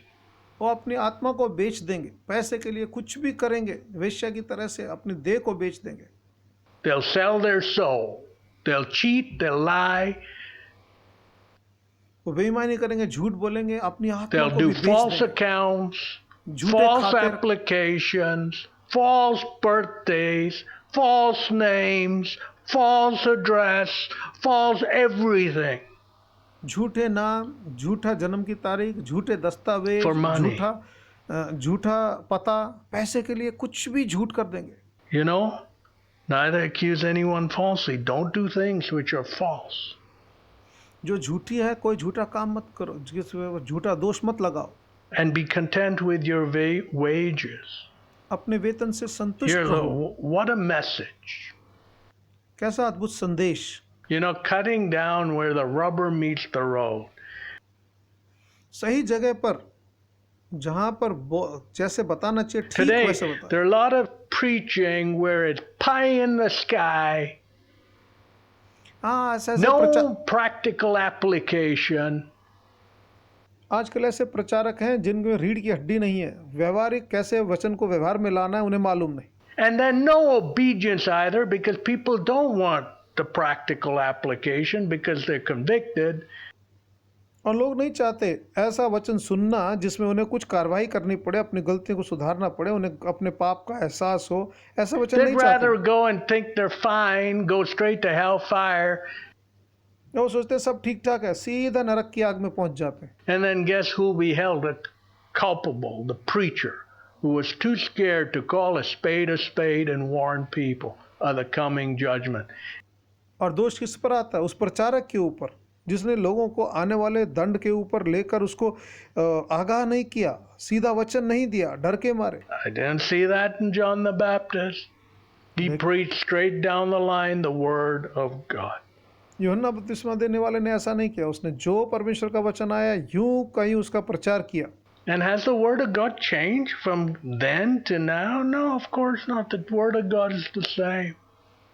वो अपनी आत्मा को बेच देंगे, पैसे के लिए कुछ भी करेंगे, वेश्या की तरह से अपनी देह को बेच देंगे। They'll sell their soul. They'll cheat, they'll lie. वो बेईमानी करेंगे, झूठ बोलेंगे, अपनी आत्मा They'll को do भी बेच false देंगे। accounts, झूठे false खाते, applications, false birthdays, false names, false address, false everything. झूठे नाम, झूठा जन्म की तारीख, झूठे दस्तावेज, For money. झूठा पता, पैसे के लिए कुछ भी झूठ कर देंगे। Neither accuse anyone falsely. Don't do things which are false. जो झूठी है, कोई झूठा काम मत करो, झूठा दोष मत लगाओ। And be content with your wages. अपने वेतन से संतुष्ट रहो। What a message. कैसा अद्भुत संदेश। Cutting down where the rubber meets the road. सही जगह पर, जहां पर जैसे बताना चाहिए ठीक Today, वैसे बताओ। there are a lot of preaching where it's pie in the sky. No practical application. आजकल ऐसे प्रचारक हैं जिनमें रीढ़ की हड्डी नहीं है, व्यवहारिक कैसे वचन को व्यवहार में लाना है उन्हें मालूम नहीं। And then no obedience either, because people don't want the practical application because they're convicted. और लोग नहीं चाहते ऐसा वचन सुनना जिसमें उन्हें कुछ कार्रवाई करनी पड़े, अपनी गलतियों को सुधारना पड़े, उन्हें अपने पाप का एहसास हो, ऐसा वचन नहीं They'd चाहते। rather go and think they're fine, go straight to hellfire. वो सोचते सब ठीक ठाक है, सीधा नरक की आग में पहुंच जाते हैं। And then guess who we held culpable? The preacher, who was too scared to call a spade and warn people of the coming judgment. और दोष किस पर आता है? उस प्रचारक के ऊपर जिसने लोगों को आने वाले दंड के ऊपर लेकर उसको आगाह नहीं किया, सीधा वचन नहीं दिया, डर के मारे। I didn't see that in John the Baptist. He preached straight down the line the word of God. यूहन्ना बपतिस्मा देने वाले ने ऐसा नहीं किया, उसने जो परमेश्वर का वचन आया यूं कहीं उसका प्रचार किया। And has the word of God changed from then to now? No, of course not. The word of God is the same.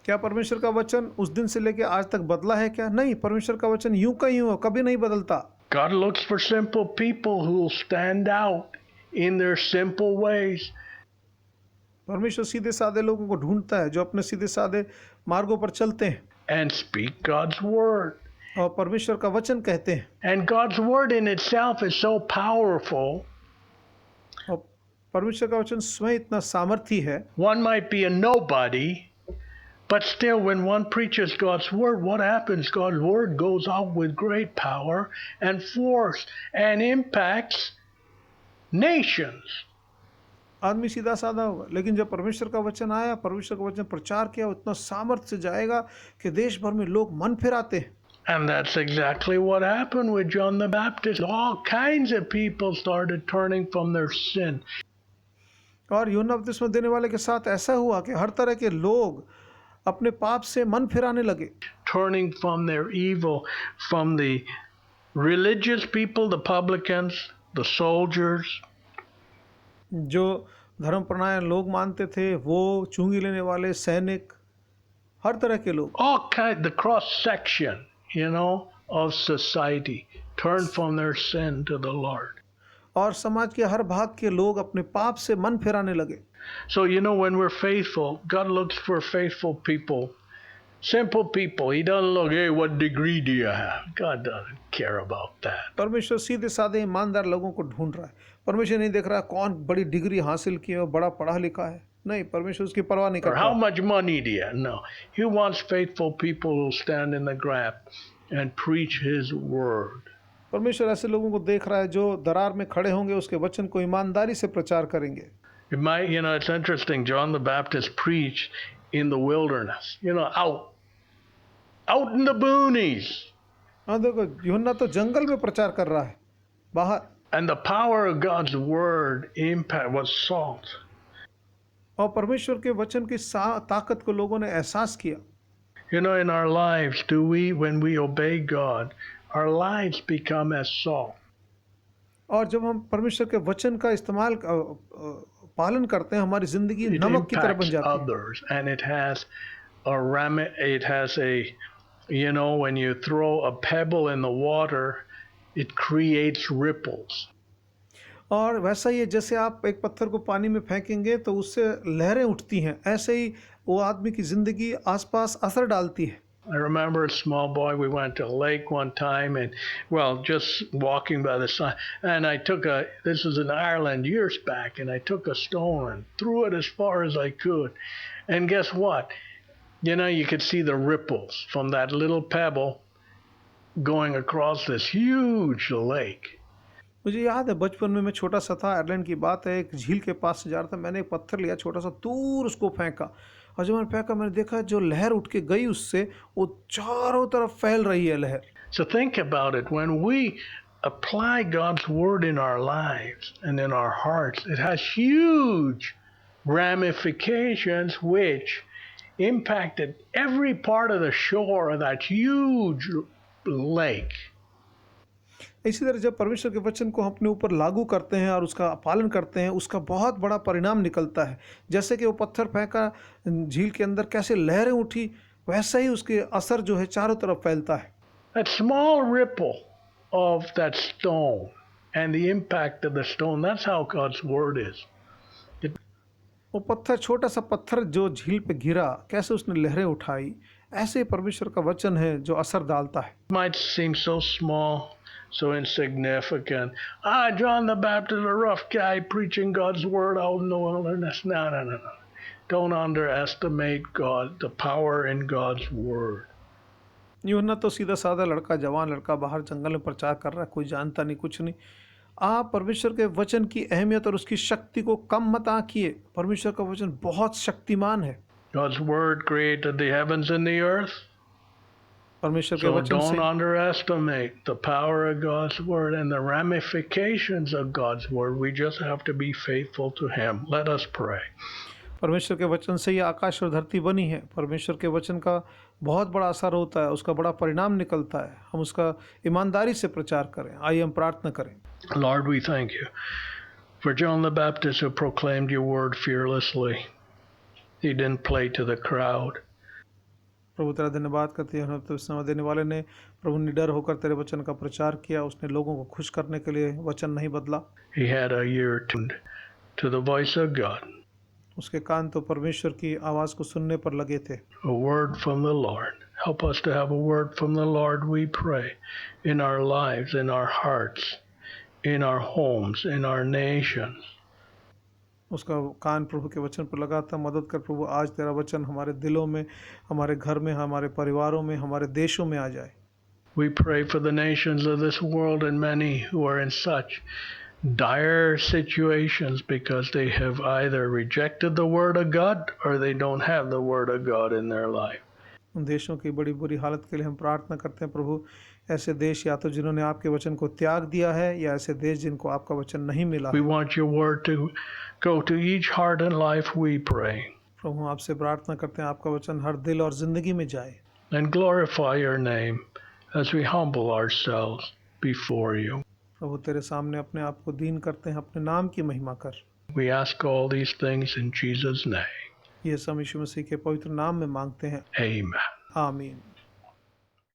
क्या परमेश्वर का वचन उस दिन से लेकर आज तक बदला है क्या? नहीं, परमेश्वर का वचन यूं का यूं कभी नहीं बदलता। God looks for simple people who will stand out in their simple ways. परमेश्वर सीधे साधे लोगों को ढूंढता है जो अपने सीधे साधे मार्गों पर चलते हैं and speak God's word. और परमेश्वर का वचन कहते हैं। And God's word in itself is so powerful. और परमेश्वर का वचन स्वयं इतना सामर्थी है। One might be a nobody, but still, when one preaches God's word, what happens? God's word goes out with great power and force and impacts nations. आदमी सीधा साधा होगा, लेकिन जब परमेश्वर का वचन आया, परमेश्वर का वचन प्रचार किया, उतना सामर्थ्य से जाएगा कि देश भर में लोग मन फिराते हैं। And that's exactly what happened with John the Baptist. All kinds of people started turning from their sin. और यूहन्ना बपतिस्मा देने वाले के साथ ऐसा हुआ कि हर तरह के लोग अपने पाप से मन फिराने लगे। Turning from their evil, from the religious people, the publicans, the soldiers, जो धर्मपरायण लोग मानते थे, वो चुंगी लेने वाले सैनिक, हर तरह के लोग, all kind, the cross section, of society, turned from their sin to the Lord. और समाज के हर भाग के लोग अपने पाप से मन फिराने लगे। So when we're faithful, God looks for faithful people, simple people. He doesn't look, hey, what degree do you have? God doesn't care about that. परमेश्वर सीधे साधे ईमानदार लोगों को ढूंढ रहा है। परमेश्वर नहीं देख रहा कौन बड़ी डिग्री हासिल की है, बड़ा पढ़ा लिखा है। नहीं, परमेश्वर उसकी परवाह नहीं Or how करता। much money do you have? No. He wants faithful people who stand in the gap and preach His word. परमेश्वर ऐसे लोगों को देख रहा है जो दरार में खड़े होंगे, उसके वचन को ईमानदारी से प्रचार करेंगे। It might, it's interesting. John the Baptist preached in the wilderness, out in the boonies. हाँ देखो, यूहन्ना तो जंगल में प्रचार कर रहा है, बाहर। And the power of God's word impact was salt. और परमेश्वर के वचन की ताकत को लोगों ने एहसास किया। In our lives, when we obey God, our lives become as salt. और जब हम परमेश्वर के वचन का इस्तेमाल पालन करते हैं, हमारी जिंदगी It नमक की तरह बन impacts जाती है। others, and it has when you throw a pebble in the water, it creates ripples. और वैसा ही है, जैसे आप एक पत्थर को पानी में फेंकेंगे तो उससे लहरें उठती हैं, ऐसे ही वो आदमी की जिंदगी आसपास असर डालती है। I remember a small boy, we went to a lake one time and, just walking by the side, and this was in Ireland years back, and I took a stone and threw it as far as I could. And guess what? You could see the ripples from that little pebble going across this huge lake. मुझे याद है बचपन में मैं छोटा सा था, Ireland की बात है, एक झील के पास से जा रहा था, मैंने एक पत्थर लिया छोटा सा, दूर उसको फेंका, और जब मैंने फेंका मैंने देखा जो लहर उठ के गई उससे, वो चारों तरफ फैल रही है लहर। So think about it. When we apply God's word in our lives and in our hearts, it has huge ramifications which impacted every part of the shore of that huge lake. इसी तरह जब परमेश्वर के वचन को हम अपने ऊपर लागू करते हैं और उसका पालन करते हैं, उसका बहुत बड़ा परिणाम निकलता है। जैसे कि वो पत्थर फेंका झील के अंदर, कैसे लहरें उठी, वैसा ही उसके असर जो है चारों तरफ फैलता है। That small ripple of that stone and the impact of the stone, that's how God's word is. वो पत्थर, छोटा सा पत्थर जो झील पे गिरा, कैसे उसने लहरें उठाई, ऐसे ही परमेश्वर का वचन है जो असर डालता है। It might seem so small, so insignificant. John the Baptist, a rough guy preaching God's word out in the wilderness. No. Don't underestimate God, the power in God's word. यूहन्ना तो सीधा साधा लड़का, जवान लड़का, बाहर जंगल में प्रचार कर रहा है, कोई जानता नहीं, कुछ नहीं। आप परमेश्वर के वचन की अहमियत और उसकी शक्ति को कम मत आंकिए। परमेश्वर का वचन बहुत शक्तिमान है। God's word created the heavens and the earth. परमेश्वर के So वचन don't से underestimate the power of God's word and the ramifications of God's word. We just have to be faithful to Him. Let us pray. परमेश्वर के वचन से ये आकाश और धरती बनी है। परमेश्वर के वचन का बहुत बड़ा असर होता है, उसका बड़ा परिणाम निकलता है। हम उसका ईमानदारी से प्रचार करें। आइए हम प्रार्थना करें। Lord, we thank you for John the Baptist who proclaimed your word fearlessly. He didn't play to the crowd. प्रभु तेरा धन्यवाद करते हैं, तो समय देने वाले ने प्रभु निडर होकर तेरे वचन का प्रचार किया। उसने लोगों को खुश करने के लिए वचन नहीं बदला। He had a ear tuned to the voice of God. उसके कान तो परमेश्वर की आवाज को सुनने पर लगे थे। A word from the Lord. Help us to have a word from the Lord, we pray, in our lives, in our hearts, in our homes, in our nations. उसका कान प्रभु के वचन पर लगा था। मदद कर प्रभु, आज तेरा वचन हमारे दिलों में, हमारे घर में, हमारे परिवारों में, हमारे देशों में आ जाए। We pray for the nations of this world and many who are in such dire situations because they have either rejected the Word of God or they don't have the Word of God in their life. उन देशों की बड़ी बुरी हालत के लिए हम प्रार्थना करते हैं प्रभु। ऐसे देश या तो जिन्होंने आपके वचन को त्याग दिया है, या ऐसे देश जिनको आपका वचन नहीं मिला We है। want your Word to go to each heart and life, we pray, प्रभु आपसे प्रार्थना करते हैं आपका वचन हर दिल और जिंदगी में जाए, and glorify your name as we humble ourselves before you. प्रभु तेरे सामने अपने आप को दीन करते हैं, अपने नाम की महिमा कर। We ask all these things in Jesus' name. ये सब यीशु मसीह के पवित्र नाम में मांगते हैं, Amen. आमीन।